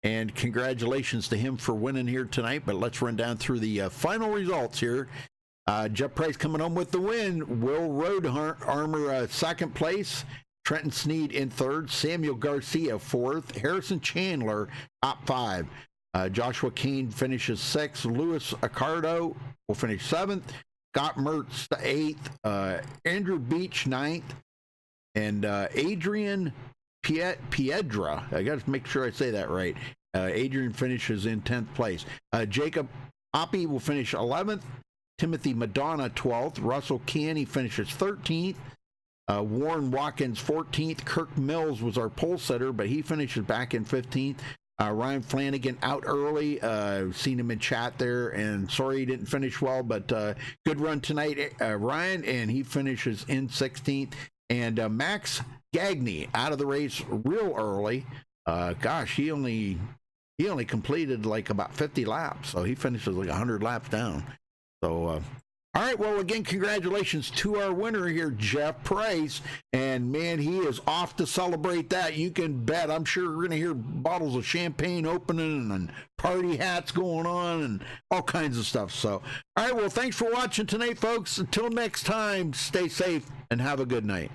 and congratulations to him for winning here tonight. But let's run down through the final results here. Jeff Price coming home with the win. Will Road Armor second place. Trenton Sneed in third. Samuel Garcia fourth. Harrison Chandler top 5. Joshua Kane finishes 6th. Louis Accardo will finish 7th. Scott Mertz 8th. Andrew Beach 9th. And Adrian Piedra, I got to make sure I say that right. Adrian finishes in 10th place. Jacob Oppie will finish 11th. Timothy Madonna 12th. Russell Canny finishes 13th. Warren Watkins 14th. Kirk Mills was our pole setter, but he finishes back in 15th. Ryan Flanagan out early. Seen him in chat there, and sorry he didn't finish well, but good run tonight, Ryan, and he finishes in 16th. And Max Gagney out of the race real early. Gosh, he only completed like about 50 laps, so he finishes like 100 laps down. So, all right, well, again, congratulations to our winner here, Jeff Price. And, man, he is off to celebrate that. You can bet. I'm sure we're going to hear bottles of champagne opening and party hats going on and all kinds of stuff. So, all right, well, thanks for watching tonight, folks. Until next time, stay safe and have a good night.